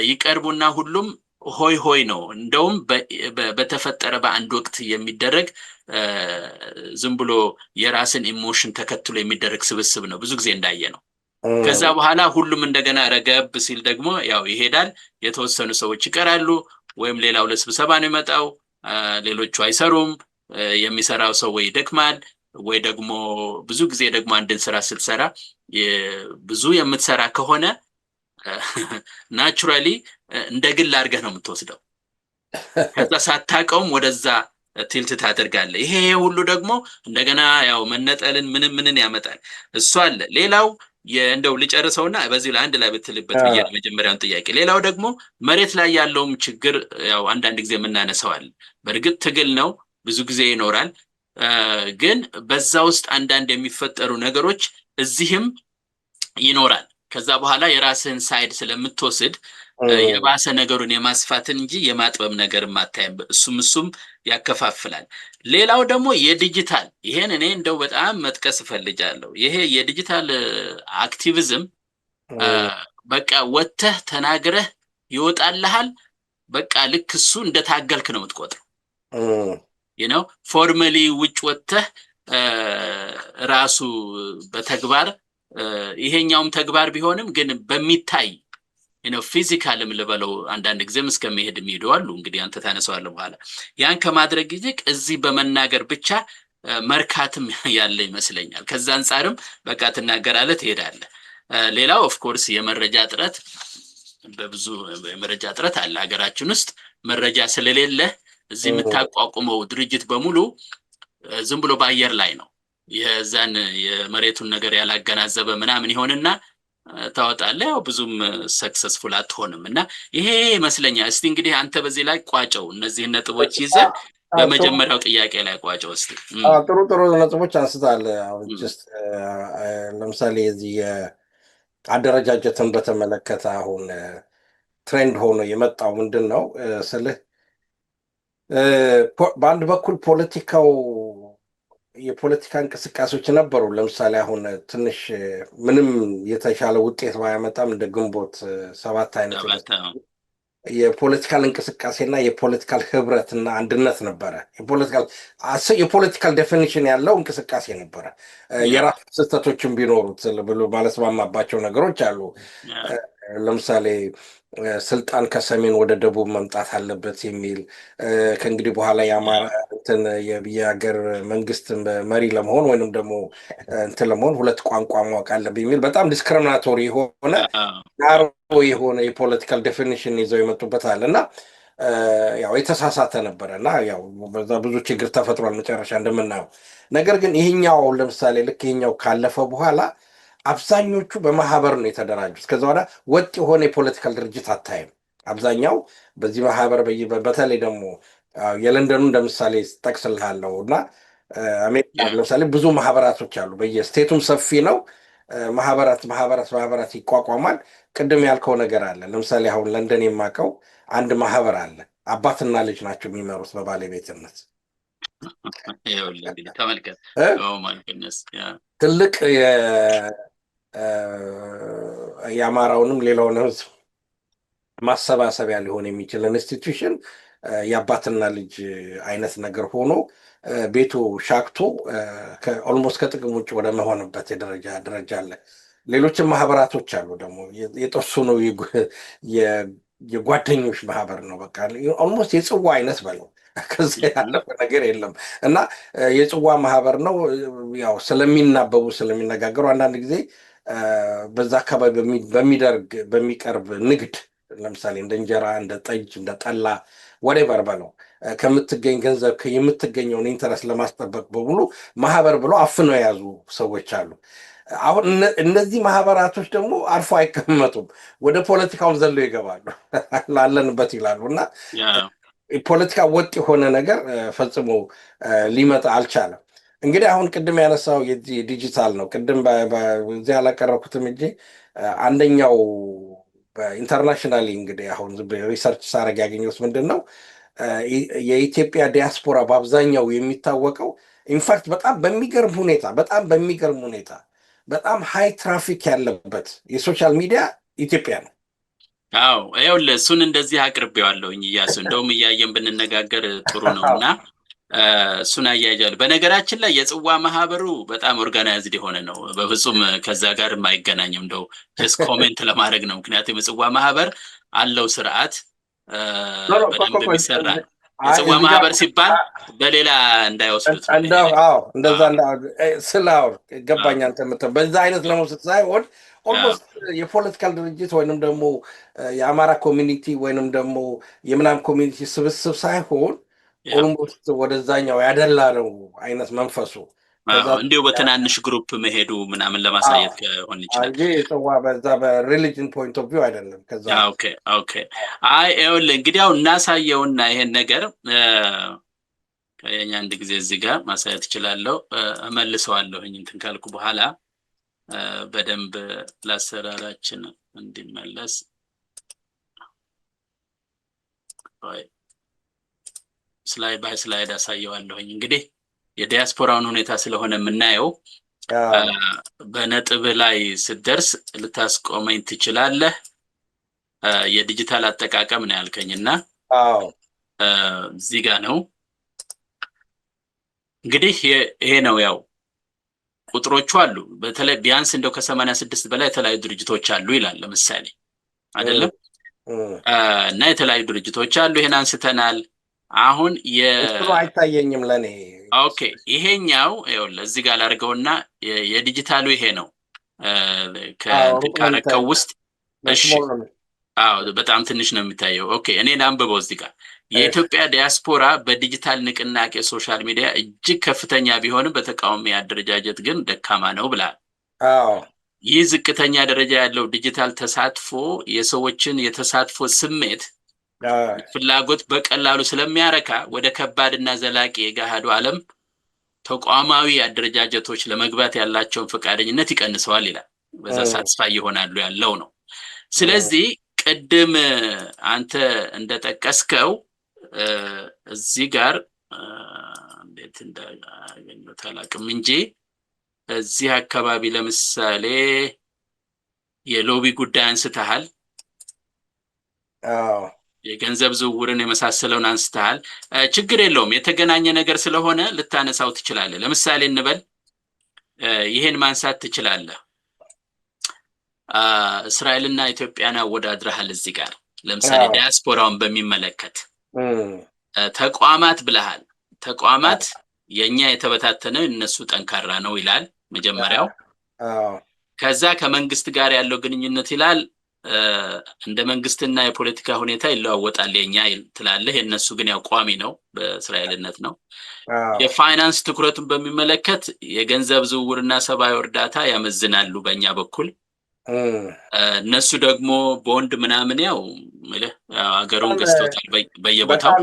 ይቀርቡና ሁሉም ሆይ ሆይ ነው። እንደውም በተፈጠረ በአንድ ወቅት የሚደረግ ዝም ብሎ የራስን ኢሞሽን ተከትሎ የሚደረግ ስብስብ ነው ብዙ ጊዜ እንዳየ ነው። ከዛ በኋላ ሁሉም እንደገና ረገብ ሲል ደግሞ ያው ይሄዳል። የተወሰኑ ሰዎች ይቀራሉ፣ ወይም ሌላው ለስብሰባ ነው የመጣው፣ ሌሎቹ አይሰሩም። የሚሰራው ሰው ወይ ይደክማል ወይ ደግሞ ብዙ ጊዜ ደግሞ አንድን ስራ ስትሰራ ብዙ የምትሰራ ከሆነ ናቹራሊ እንደ ግል አድርገህ ነው የምትወስደው። ከዛ ሳታውቀውም ወደዛ ቲልት ታደርጋለህ። ይሄ ሁሉ ደግሞ እንደገና ያው መነጠልን ምንን ያመጣል። እሱ አለ። ሌላው እንደው ልጨርሰውና በዚህ ላይ አንድ ላይ ብትልበት ብዬ ነው መጀመሪያውን ጥያቄ። ሌላው ደግሞ መሬት ላይ ያለውም ችግር ያው አንዳንድ ጊዜ የምናነሳዋል። በእርግጥ ትግል ነው፣ ብዙ ጊዜ ይኖራል። ግን በዛ ውስጥ አንዳንድ የሚፈጠሩ ነገሮች እዚህም ይኖራል። ከዛ በኋላ የራስህን ሳይድ ስለምትወስድ የባሰ ነገሩን የማስፋትን እንጂ የማጥበብ ነገር ማታየም። እሱም ያከፋፍላል። ሌላው ደግሞ የዲጂታል ይሄን እኔ እንደው በጣም መጥቀስ እፈልጋለሁ። ይሄ የዲጂታል አክቲቪዝም በቃ ወጥተህ ተናግረህ ይወጣልሃል። በቃ ልክ እሱ እንደታገልክ ነው የምትቆጥረው። ፎርማሊ ውጭ ወጥተህ ራሱ በተግባር ይሄኛውም ተግባር ቢሆንም ግን በሚታይ ፊዚካልም ልበለው አንዳንድ ጊዜም እስከሚሄድ የሚሄዱ አሉ። እንግዲህ አንተ ታነሳዋለህ በኋላ። ያን ከማድረግ ይልቅ እዚህ በመናገር ብቻ መርካትም ያለ ይመስለኛል። ከዛ አንጻርም በቃ ትናገራለህ፣ ትሄዳለህ። ሌላው ኦፍኮርስ የመረጃ እጥረት፣ በብዙ የመረጃ እጥረት አለ ሀገራችን ውስጥ። መረጃ ስለሌለ እዚህ የምታቋቁመው ድርጅት በሙሉ ዝም ብሎ በአየር ላይ ነው። የዛን የመሬቱን ነገር ያላገናዘበ ምናምን ይሆንና ታወጣለህ። ያው ብዙም ሰክሰስፉል አትሆንም እና ይሄ ይመስለኛል። እስቲ እንግዲህ አንተ በዚህ ላይ ቋጨው፣ እነዚህን ነጥቦች ይዘህ በመጀመሪያው ጥያቄ ላይ ቋጨው እስቲ። ጥሩ ነጥቦች አንስታል። ለምሳሌ የዚህ አደረጃጀትን በተመለከተ አሁን ትሬንድ ሆኖ የመጣው ምንድን ነው ስልህ፣ በአንድ በኩል የፖለቲካ እንቅስቃሴዎች ነበሩ። ለምሳሌ አሁን ትንሽ ምንም የተሻለ ውጤት ባያመጣም እንደ ግንቦት 7 አይነት የፖለቲካል እንቅስቃሴና የፖለቲካል ህብረትና አንድነት ነበረ። የፖለቲካል ዴፊኒሽን ያለው እንቅስቃሴ ነበረ። የራሱ ስህተቶችን ቢኖሩት ብሎ ባለስማማባቸው ነገሮች አሉ። ለምሳሌ ስልጣን ከሰሜን ወደ ደቡብ መምጣት አለበት የሚል፣ ከእንግዲህ በኋላ የአማራ የሀገር መንግስት መሪ ለመሆን ወይንም ደግሞ ለመሆን 2 ቋንቋ ማወቅ አለብህ የሚል በጣም ዲስክሪሚናቶሪ የሆነ ናሮ የሆነ የፖለቲካል ዴፊኒሽን ይዘው ይመጡበታል እና ያው የተሳሳተ ነበረ እና ያው በዛ ብዙ ችግር ተፈጥሯል መጨረሻ እንደምናየው። ነገር ግን ይሄኛው ለምሳሌ ልክ ይሄኛው ካለፈ በኋላ አብዛኞቹ በማህበር ነው የተደራጁት። ከዛ በኋላ ወጥ የሆነ የፖለቲካል ድርጅት አታይም። አብዛኛው በዚህ ማህበር በተለይ ደግሞ የለንደኑ እንደምሳሌ ጠቅስልሃለሁ እና አሜሪካ ለምሳሌ ብዙ ማህበራቶች አሉ። በየስቴቱም ሰፊ ነው። ማህበራት ይቋቋማል። ቅድም ያልከው ነገር አለ። ለምሳሌ አሁን ለንደን የማውቀው አንድ ማህበር አለ። አባትና ልጅ ናቸው የሚመሩት በባለቤትነት። ትልቅ የአማራውንም ሌላውን ህዝብ ማሰባሰቢያ ሊሆን የሚችል ኢንስቲትዩሽን የአባትና ልጅ አይነት ነገር ሆኖ ቤቱ ሻክቶ ኦልሞስት ከጥቅም ውጭ ወደ መሆንበት ደረጃ አለ። ሌሎችም ማህበራቶች አሉ ደግሞ የጦሱ ነው የጓደኞች ማህበር ነው። በቃ ኦልሞስት የጽዋ አይነት በለው ከዚያ ያለፈ ነገር የለም። እና የጽዋ ማህበር ነው። ያው ስለሚናበቡ ስለሚነጋገሩ አንዳንድ ጊዜ በዛ አካባቢ በሚቀርብ ንግድ ለምሳሌ እንደ እንጀራ፣ እንደ ጠጅ፣ እንደ ጠላ ወሬቨር በለው ከምትገኝ ገንዘብ የምትገኘውን ኢንተረስት ለማስጠበቅ በሙሉ ማህበር ብሎ አፍነው የያዙ ሰዎች አሉ። አሁን እነዚህ ማህበራቶች ደግሞ አርፎ አይቀመጡም፣ ወደ ፖለቲካውን ዘለው ይገባሉ ላለንበት ይላሉ። እና ፖለቲካ ወጥ የሆነ ነገር ፈጽሞ ሊመጣ አልቻለም። እንግዲህ አሁን ቅድም ያነሳው ዲጂታል ነው። ቅድም እዚህ አላቀረብኩትም እንጂ አንደኛው በኢንተርናሽናሊ እንግዲህ አሁን ሪሰርች ሳረግ ያገኘሁት ምንድን ነው የኢትዮጵያ ዲያስፖራ በአብዛኛው የሚታወቀው ኢንፋክት በጣም በሚገርም ሁኔታ በጣም ሃይ ትራፊክ ያለበት የሶሻል ሚዲያ ኢትዮጵያ ነው። አዎ ይኸውልህ እሱን እንደዚህ አቅርቤዋለሁኝ እያሱ እንደውም እያየን ብንነጋገር ጥሩ ነው። እና እሱን አያያሉ። በነገራችን ላይ የጽዋ ማህበሩ በጣም ኦርጋናይዝድ የሆነ ነው። በፍጹም ከዛ ጋር የማይገናኝም። እንደው ጀስት ኮሜንት ለማድረግ ነው። ምክንያቱም የጽዋ ማህበር አለው ስርዓት በደንብ የሚሰራ የጽዋ ማህበር ሲባል በሌላ እንዳይወስዱት እንደዛ ስላውር ገባኝ። አንተ በዛ አይነት ለመውሰድ ሳይሆን ኦልሞስት የፖለቲካል ድርጅት ወይንም ደግሞ የአማራ ኮሚኒቲ ወይንም ደግሞ የምናም ኮሚኒቲ ስብስብ ሳይሆን ኦልሞስት ወደዛኛው ያደላ ነው አይነት መንፈሱ። እንዲሁ በትናንሽ ግሩፕ መሄዱ ምናምን ለማሳየት ከሆነ ይችላል እንጂ ጽዋ በዛ በሪሊጅን ፖይንት ኦፍ ቪው አይደለም። ከዛ ኦኬ አይ ይኸውልህ እንግዲህ አሁን እናሳየውና ይሄን ነገር ከኛ አንድ ጊዜ እዚህ ጋር ማሳየት እችላለሁ። እመልሰዋለሁኝ እንትን ካልኩ በኋላ በደንብ ለአሰራራችን እንዲመለስ ስላይድ ባይ ስላይድ አሳየዋለሁኝ። እንግዲህ የዲያስፖራውን ሁኔታ ስለሆነ የምናየው በነጥብ ላይ ስትደርስ ልታስቆመኝ ትችላለህ። የዲጂታል አጠቃቀም ነው ያልከኝና እዚህ ጋር ነው እንግዲህ ይሄ ነው ያው ቁጥሮቹ አሉ። በተለይ ቢያንስ እንደው ከ86 በላይ የተለያዩ ድርጅቶች አሉ ይላል ለምሳሌ አይደለም። እና የተለያዩ ድርጅቶች አሉ። ይሄን አንስተናል። አሁን አይታየኝም ለኔ። ኦኬ ይሄኛው ይኸውልህ እዚህ ጋር ላድርገውና የዲጂታሉ ይሄ ነው ከረከው ውስጥ። እሺ በጣም ትንሽ ነው የሚታየው። ኦኬ እኔ ላንብበው እዚህ ጋር የኢትዮጵያ ዲያስፖራ በዲጂታል ንቅናቄ ሶሻል ሚዲያ እጅግ ከፍተኛ ቢሆንም በተቃዋሚ አደረጃጀት ግን ደካማ ነው ብላል። ይህ ዝቅተኛ ደረጃ ያለው ዲጂታል ተሳትፎ የሰዎችን የተሳትፎ ስሜት ፍላጎት በቀላሉ ስለሚያረካ ወደ ከባድና ዘላቂ የገሃዱ ዓለም ተቋማዊ አደረጃጀቶች ለመግባት ያላቸውን ፈቃደኝነት ይቀንሰዋል ይላል። በዛ ሳትስፋይ ይሆናሉ ያለው ነው። ስለዚህ ቅድም አንተ እንደጠቀስከው እዚህ ጋር እንዴት እንዳገኘሁት አላውቅም እንጂ እዚህ አካባቢ ለምሳሌ የሎቢ ጉዳይ አንስተሃል። የገንዘብ ዝውውርን የመሳሰለውን አንስተሃል። ችግር የለውም፣ የተገናኘ ነገር ስለሆነ ልታነሳው ትችላለህ። ለምሳሌ እንበል ይሄን ማንሳት ትችላለህ። እስራኤልና ኢትዮጵያን አወዳድረሃል እዚህ ጋር ለምሳሌ ዲያስፖራውን በሚመለከት ተቋማት ብለሃል። ተቋማት የኛ የተበታተነ እነሱ ጠንካራ ነው ይላል መጀመሪያው። ከዛ ከመንግስት ጋር ያለው ግንኙነት ይላል እንደ መንግስትና የፖለቲካ ሁኔታ ይለዋወጣል የኛ ትላለህ። የነሱ ግን ያው ቋሚ ነው፣ በእስራኤልነት ነው። የፋይናንስ ትኩረቱን በሚመለከት የገንዘብ ዝውውርና ሰብአዊ እርዳታ ያመዝናሉ በእኛ በኩል። እነሱ ደግሞ ቦንድ ምናምን ያው አገሩን ገዝቶታል በየቦታው።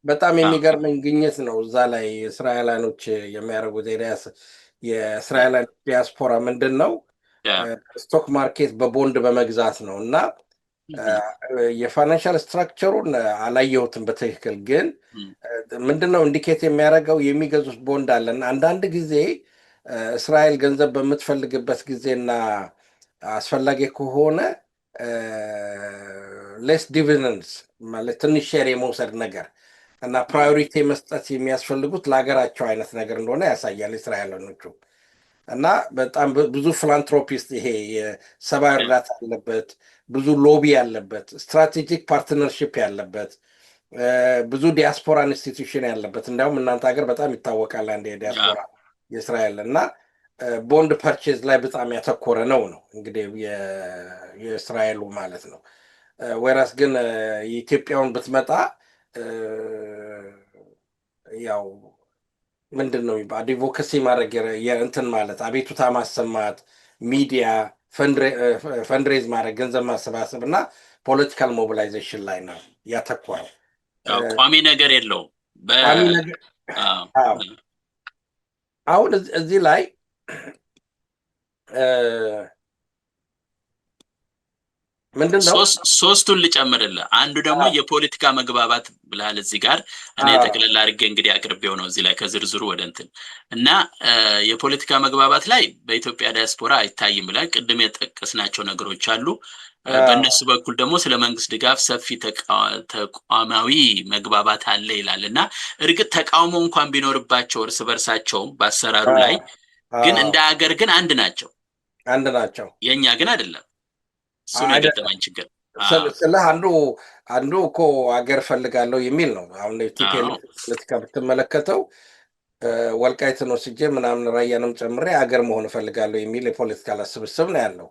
በጣም የሚገርመኝ ግኝት ነው እዛ ላይ እስራኤላኖች የሚያደርጉት የእስራኤላኖች ዲያስፖራ ምንድን ነው ስቶክ ማርኬት በቦንድ በመግዛት ነው። እና የፋይናንሻል ስትራክቸሩን አላየሁትም በትክክል ግን ምንድነው ኢንዲኬት የሚያደርገው የሚገዙት ቦንድ አለ። እና አንዳንድ ጊዜ እስራኤል ገንዘብ በምትፈልግበት ጊዜና አስፈላጊ ከሆነ ሌስ ዲቪደንድስ ማለት ትንሽ ሼር የመውሰድ ነገር እና ፕራዮሪቲ መስጠት የሚያስፈልጉት ለሀገራቸው አይነት ነገር እንደሆነ ያሳያል እስራኤላኖቹ። እና በጣም ብዙ ፊላንትሮፒስት ይሄ የሰብአዊ እርዳታ ያለበት ብዙ ሎቢ ያለበት ስትራቴጂክ ፓርትነርሽፕ ያለበት ብዙ ዲያስፖራ ኢንስቲትዩሽን ያለበት እንዲያውም እናንተ ሀገር በጣም ይታወቃል አንድ የዲያስፖራ የእስራኤል እና ቦንድ ፐርቼዝ ላይ በጣም ያተኮረ ነው እንግዲህ የእስራኤሉ ማለት ነው። ወይራስ ግን የኢትዮጵያውን ብትመጣ ያው ምንድን ነው አድቮካሲ ማድረግ እንትን ማለት አቤቱታ ማሰማት ሚዲያ ፈንድሬዝ ማድረግ ገንዘብ ማሰባሰብ እና ፖለቲካል ሞቢላይዜሽን ላይ ነው ያተኮረው። ቋሚ ነገር የለውም። ቋሚ ነገር አሁን እዚህ ላይ ምንድን ነው ሶስቱን ልጨምርልህ። አንዱ ደግሞ የፖለቲካ መግባባት ብለሃል እዚህ ጋር እኔ ጠቅለል አድርጌ እንግዲህ አቅርቤው ነው እዚህ ላይ ከዝርዝሩ ወደ እንትን እና የፖለቲካ መግባባት ላይ በኢትዮጵያ ዲያስፖራ አይታይም ብላ ቅድም የጠቀስናቸው ነገሮች አሉ። በእነሱ በኩል ደግሞ ስለ መንግስት ድጋፍ ሰፊ ተቋማዊ መግባባት አለ ይላል እና እርግጥ ተቃውሞ እንኳን ቢኖርባቸው እርስ በርሳቸውም በአሰራሩ ላይ ግን እንደ ሀገር ግን አንድ ናቸው። የኛ ግን አይደለም። እሱ ነው የገጠመኝ ችግር። ስልህ አንዱ እኮ ሀገር ፈልጋለሁ የሚል ነው። አሁን ቲፒኤልኤፍ ፖለቲካ ብትመለከተው ወልቃይትን ወስጄ ምናምን ራያንም ጨምሬ ሀገር መሆን እፈልጋለሁ የሚል የፖለቲካ ስብስብ ነው ያለው።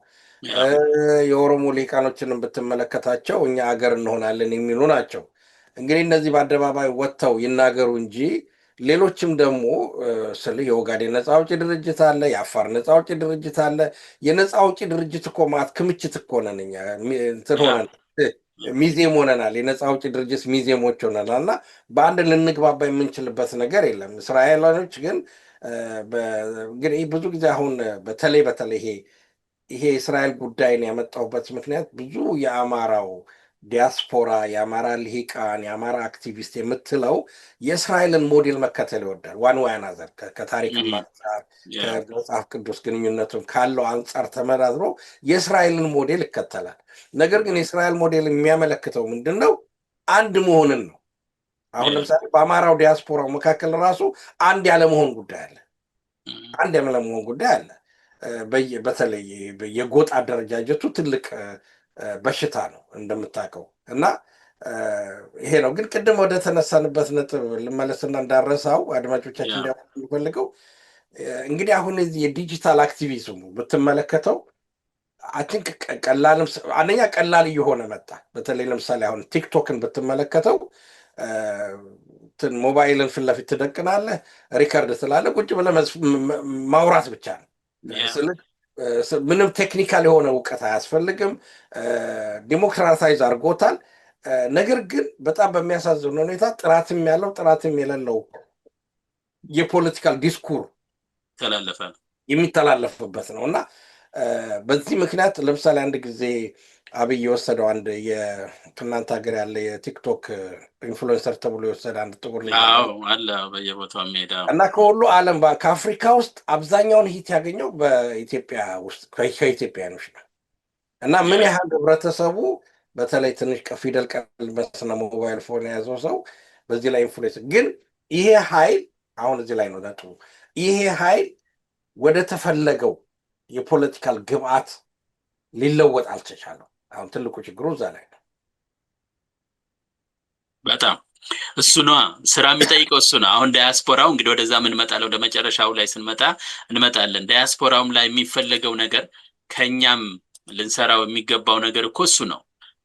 የኦሮሞ ሊቃኖችንም ብትመለከታቸው እኛ ሀገር እንሆናለን የሚሉ ናቸው። እንግዲህ እነዚህ በአደባባይ ወጥተው ይናገሩ እንጂ ሌሎችም ደግሞ ስለ የኦጋዴን ነፃ አውጪ ድርጅት አለ፣ የአፋር ነፃ አውጪ ድርጅት አለ። የነፃ አውጪ ድርጅት እኮ ማለት ክምችት እኮ ነን እኛ እንትን ሆነን ሚዜም ሆነናል። የነፃ አውጪ ድርጅት ሚዜሞች ሆነናል እና በአንድ ልንግባባ የምንችልበት ነገር የለም። እስራኤላኖች ግን ብዙ ጊዜ አሁን በተለይ ይሄ የእስራኤል ጉዳይን ያመጣሁበት ምክንያት ብዙ የአማራው ዲያስፖራ የአማራ ልሂቃን የአማራ አክቲቪስት የምትለው የእስራኤልን ሞዴል መከተል ይወዳል። ዋን ወይ አናዘር ከታሪክም አንጻር ከመጽሐፍ ቅዱስ ግንኙነቱን ካለው አንጻር ተመራዝሮ የእስራኤልን ሞዴል ይከተላል። ነገር ግን የእስራኤል ሞዴል የሚያመለክተው ምንድን ነው? አንድ መሆንን ነው። አሁን ለምሳሌ በአማራው ዲያስፖራው መካከል ራሱ አንድ ያለመሆን ጉዳይ አለ። በተለይ የጎጥ አደረጃጀቱ ትልቅ በሽታ ነው እንደምታውቀው። እና ይሄ ነው። ግን ቅድም ወደ ተነሳንበት ነጥብ ልመለስና እንዳረሳው አድማጮቻችን እንዲያውቁ የሚፈልገው እንግዲህ አሁን እዚህ የዲጂታል አክቲቪዝሙ ብትመለከተው አን አንደኛ ቀላል እየሆነ መጣ። በተለይ ለምሳሌ አሁን ቲክቶክን ብትመለከተው ሞባይልን ፊት ለፊት ትደቅናለህ፣ ሪከርድ ትላለህ፣ ቁጭ ብለህ ማውራት ብቻ ነው። ምንም ቴክኒካል የሆነ እውቀት አያስፈልግም። ዲሞክራታይዝ አድርጎታል። ነገር ግን በጣም በሚያሳዝን ሁኔታ ጥራትም ያለው ጥራትም የሌለው የፖለቲካል ዲስኩር የሚተላለፍበት ነው እና በዚህ ምክንያት ለምሳሌ አንድ ጊዜ አብይ የወሰደው አንድ ከእናንተ ሀገር ያለ የቲክቶክ ኢንፍሉዌንሰር ተብሎ የወሰደ አንድ ጥቁር ልጅ አለ በየቦታው ሜዳ እና ከሁሉ ዓለም ከአፍሪካ ውስጥ አብዛኛውን ሂት ያገኘው በኢትዮጵያ ውስጥ ከኢትዮጵያኖች ነው እና ምን ያህል ህብረተሰቡ በተለይ ትንሽ ከፊደል ቀልመስና ሞባይል ፎን የያዘው ሰው በዚህ ላይ ኢንፍሉዌንስ ግን ይሄ ኃይል አሁን እዚህ ላይ ነው ነጥቡ። ይሄ ኃይል ወደ ተፈለገው የፖለቲካል ግብአት ሊለወጥ አልተቻለው። አሁን ትልቁ ችግሩ እዛ ላይ ነው። በጣም እሱ ነው ስራ የሚጠይቀው እሱ ነው። አሁን ዳያስፖራው እንግዲህ ወደዛ ምን መጣለው ወደ መጨረሻው ላይ ስንመጣ እንመጣለን። ዳያስፖራውም ላይ የሚፈልገው ነገር ከኛም ልንሰራው የሚገባው ነገር እኮ እሱ ነው።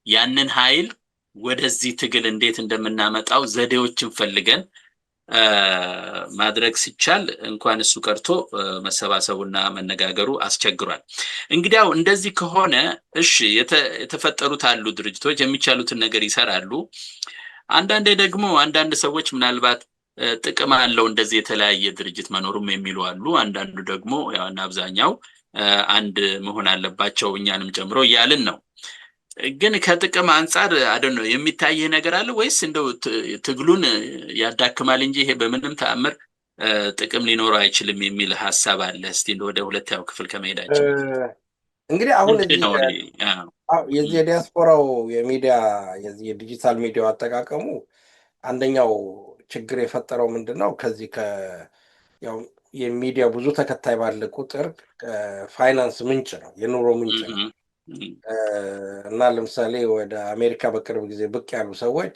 ያንን ኃይል ወደዚህ ትግል እንዴት እንደምናመጣው ዘዴዎችን ፈልገን ማድረግ ሲቻል እንኳን እሱ ቀርቶ መሰባሰቡና መነጋገሩ አስቸግሯል። እንግዲያው እንደዚህ ከሆነ እሺ የተፈጠሩት አሉ ድርጅቶች የሚቻሉትን ነገር ይሰራሉ። አንዳንዴ ደግሞ አንዳንድ ሰዎች ምናልባት ጥቅም አለው እንደዚህ የተለያየ ድርጅት መኖሩም የሚሉ አሉ። አንዳንዱ ደግሞ ያውና አብዛኛው አንድ መሆን አለባቸው እኛንም ጨምሮ እያልን ነው። ግን ከጥቅም አንጻር ነው የሚታየህ ነገር አለ ወይስ እንደው ትግሉን ያዳክማል እንጂ ይሄ በምንም ተአምር ጥቅም ሊኖረው አይችልም የሚል ሐሳብ አለ? እስቲ እንደው ወደ ሁለተኛው ክፍል ከመሄዳችን እንግዲህ አሁን የዚህ የዲያስፖራው የሚዲያ የዚህ የዲጂታል ሚዲያው አጠቃቀሙ አንደኛው ችግር የፈጠረው ምንድነው? ከዚህ ያው የሚዲያው ብዙ ተከታይ ባለ ቁጥር ፋይናንስ ምንጭ ነው፣ የኑሮ ምንጭ ነው። እና ለምሳሌ ወደ አሜሪካ በቅርብ ጊዜ ብቅ ያሉ ሰዎች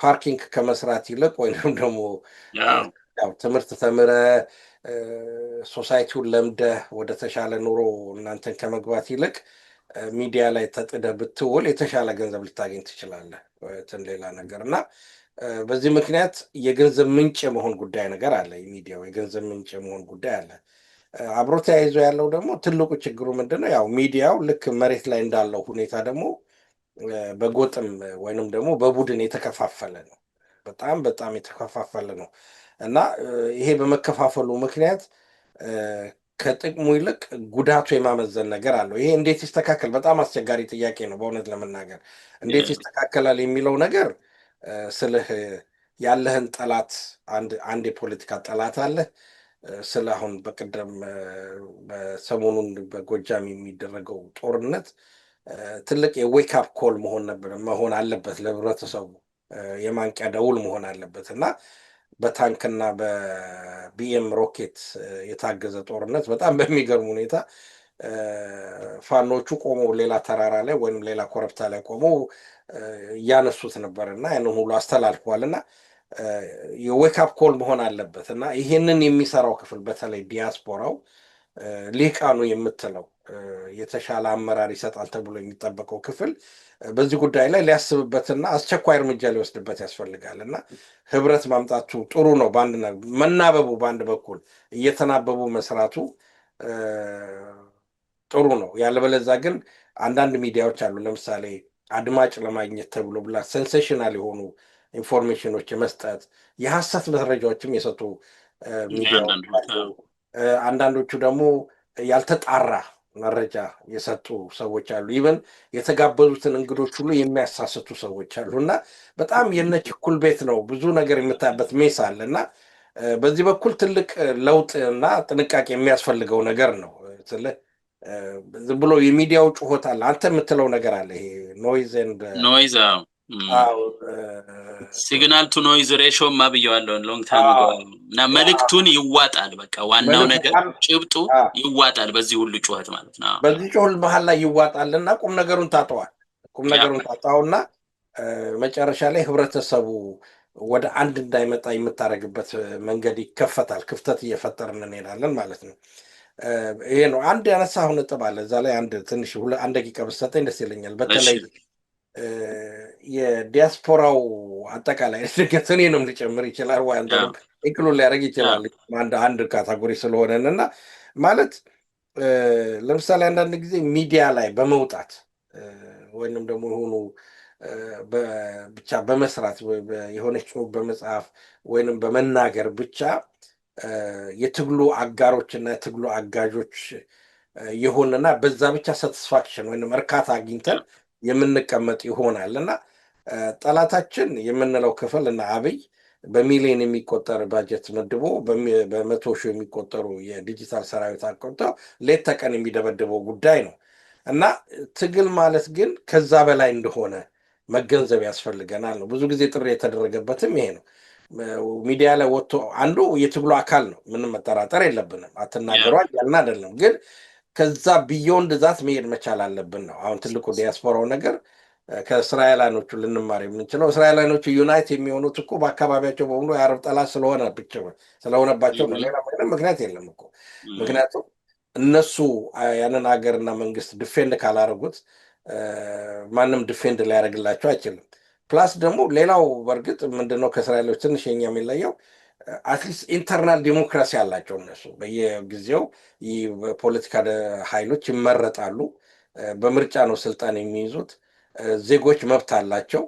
ፓርኪንግ ከመስራት ይልቅ ወይም ደግሞ ያው ትምህርት ተምረ ሶሳይቲውን ለምደህ ወደ ተሻለ ኑሮ እናንተን ከመግባት ይልቅ ሚዲያ ላይ ተጥደህ ብትውል የተሻለ ገንዘብ ልታገኝ ትችላለህ። ሌላ ነገር እና በዚህ ምክንያት የገንዘብ ምንጭ የመሆን ጉዳይ ነገር አለ። የሚዲያው የገንዘብ ምንጭ የመሆን ጉዳይ አለ። አብሮ ተያይዞ ያለው ደግሞ ትልቁ ችግሩ ምንድነው? ያው ሚዲያው ልክ መሬት ላይ እንዳለው ሁኔታ ደግሞ በጎጥም ወይንም ደግሞ በቡድን የተከፋፈለ ነው። በጣም በጣም የተከፋፈለ ነው እና ይሄ በመከፋፈሉ ምክንያት ከጥቅሙ ይልቅ ጉዳቱ የማመዘን ነገር አለው። ይሄ እንዴት ይስተካከል? በጣም አስቸጋሪ ጥያቄ ነው በእውነት ለመናገር። እንዴት ይስተካከላል የሚለው ነገር ስልህ ያለህን ጠላት አንድ የፖለቲካ ጠላት አለህ። ስለ አሁን በቀደም በሰሞኑን በጎጃም የሚደረገው ጦርነት ትልቅ የዌክ አፕ ኮል መሆን አለበት ለህብረተሰቡ፣ የማንቂያ ደውል መሆን አለበት እና በታንክና በቢኤም ሮኬት የታገዘ ጦርነት በጣም በሚገርም ሁኔታ ፋኖቹ ቆመው ሌላ ተራራ ላይ ወይም ሌላ ኮረብታ ላይ ቆመው እያነሱት ነበር እና ያንን ሁሉ አስተላልፏል እና የዌክ አፕ ኮል መሆን አለበት እና ይሄንን የሚሰራው ክፍል በተለይ ዲያስፖራው ሊቃኑ የምትለው የተሻለ አመራር ይሰጣል ተብሎ የሚጠበቀው ክፍል በዚህ ጉዳይ ላይ ሊያስብበትና አስቸኳይ እርምጃ ሊወስድበት ያስፈልጋል እና ህብረት ማምጣቱ ጥሩ ነው። መናበቡ በአንድ በኩል እየተናበቡ መስራቱ ጥሩ ነው። ያለበለዛ ግን አንዳንድ ሚዲያዎች አሉ፣ ለምሳሌ አድማጭ ለማግኘት ተብሎ ብላ ሴንሴሽናል የሆኑ ኢንፎርሜሽኖች የመስጠት የሐሰት መረጃዎችም የሰጡ ሚዲያዎች አሉ። አንዳንዶቹ ደግሞ ያልተጣራ መረጃ የሰጡ ሰዎች አሉ። ኢቨን የተጋበዙትን እንግዶች ሁሉ የሚያሳስቱ ሰዎች አሉ እና በጣም የነችኩል ቤት ነው። ብዙ ነገር የምታይበት ሜስ አለ እና በዚህ በኩል ትልቅ ለውጥ እና ጥንቃቄ የሚያስፈልገው ነገር ነው። ዝም ብሎ የሚዲያው ጩኸት አለ፣ አንተ የምትለው ነገር አለ። ይሄ ኖይዝ ሲግናል ቱ ኖይዝ ሬሾ ማብየዋለሁ ሎንግ ታይም እና መልእክቱን ይዋጣል። በቃ ዋናው ነገር ጭብጡ ይዋጣል። በዚህ ሁሉ ጩኸት ማለት ነው። በዚህ ጩኸት መሀል ላይ ይዋጣልና ቁም ነገሩን ታጠዋውና መጨረሻ ላይ ህብረተሰቡ ወደ አንድ እንዳይመጣ የምታደርግበት መንገድ ይከፈታል። ክፍተት እየፈጠርን እንሄዳለን ማለት ነው። ይሄ ነው አንድ ያነሳኸው ነጥብ አለ። እዛ ላይ አንድ ደቂቃ ብትሰጠኝ ደስ ይለኛል። በተለይ የዲያስፖራው አጠቃላይ ድገት እኔንም ሊጨምር ይችላል ወይ ኢንክሉድ ሊያደርግ ይችላል አንድ ካታጎሪ ስለሆነን እና ማለት ለምሳሌ አንዳንድ ጊዜ ሚዲያ ላይ በመውጣት ወይንም ደግሞ የሆኑ ብቻ በመስራት የሆነች ጽሑፍ በመጽሐፍ ወይንም በመናገር ብቻ የትግሉ አጋሮችና የትግሉ አጋዦች የሆነና በዛ ብቻ ሳቲስፋክሽን ወይንም እርካታ አግኝተን የምንቀመጥ ይሆናል እና ጠላታችን የምንለው ክፍል እና አብይ በሚሊዮን የሚቆጠር ባጀት መድቦ በመቶ ሺህ የሚቆጠሩ የዲጂታል ሰራዊት አቆጥተው ሌት ተቀን የሚደበድበው ጉዳይ ነው እና ትግል ማለት ግን ከዛ በላይ እንደሆነ መገንዘብ ያስፈልገናል ነው። ብዙ ጊዜ ጥሪ የተደረገበትም ይሄ ነው። ሚዲያ ላይ ወጥቶ አንዱ የትግሉ አካል ነው፣ ምንም መጠራጠር የለብንም። አትናገሩ ያልን አይደለም፣ ግን ከዛ ቢዮንድ ዛት መሄድ መቻል አለብን ነው። አሁን ትልቁ ዲያስፖራው ነገር ከእስራኤላኖቹ ልንማር የምንችለው እስራኤላኖቹ ዩናይት የሚሆኑት እኮ በአካባቢያቸው በሙሉ የአረብ ጠላት ስለሆነባቸው ነው። ሌላ ምንም ምክንያት የለም እኮ። ምክንያቱም እነሱ ያንን ሀገርና መንግስት ዲፌንድ ካላደረጉት ማንም ዲፌንድ ሊያደርግላቸው አይችልም። ፕላስ ደግሞ ሌላው በእርግጥ ምንድነው ከእስራኤሎች ትንሽ የኛ የሚለየው አትሊስት ኢንተርናል ዲሞክራሲ አላቸው። እነሱ በየጊዜው ፖለቲካ ኃይሎች ይመረጣሉ፣ በምርጫ ነው ስልጣን የሚይዙት። ዜጎች መብት አላቸው፣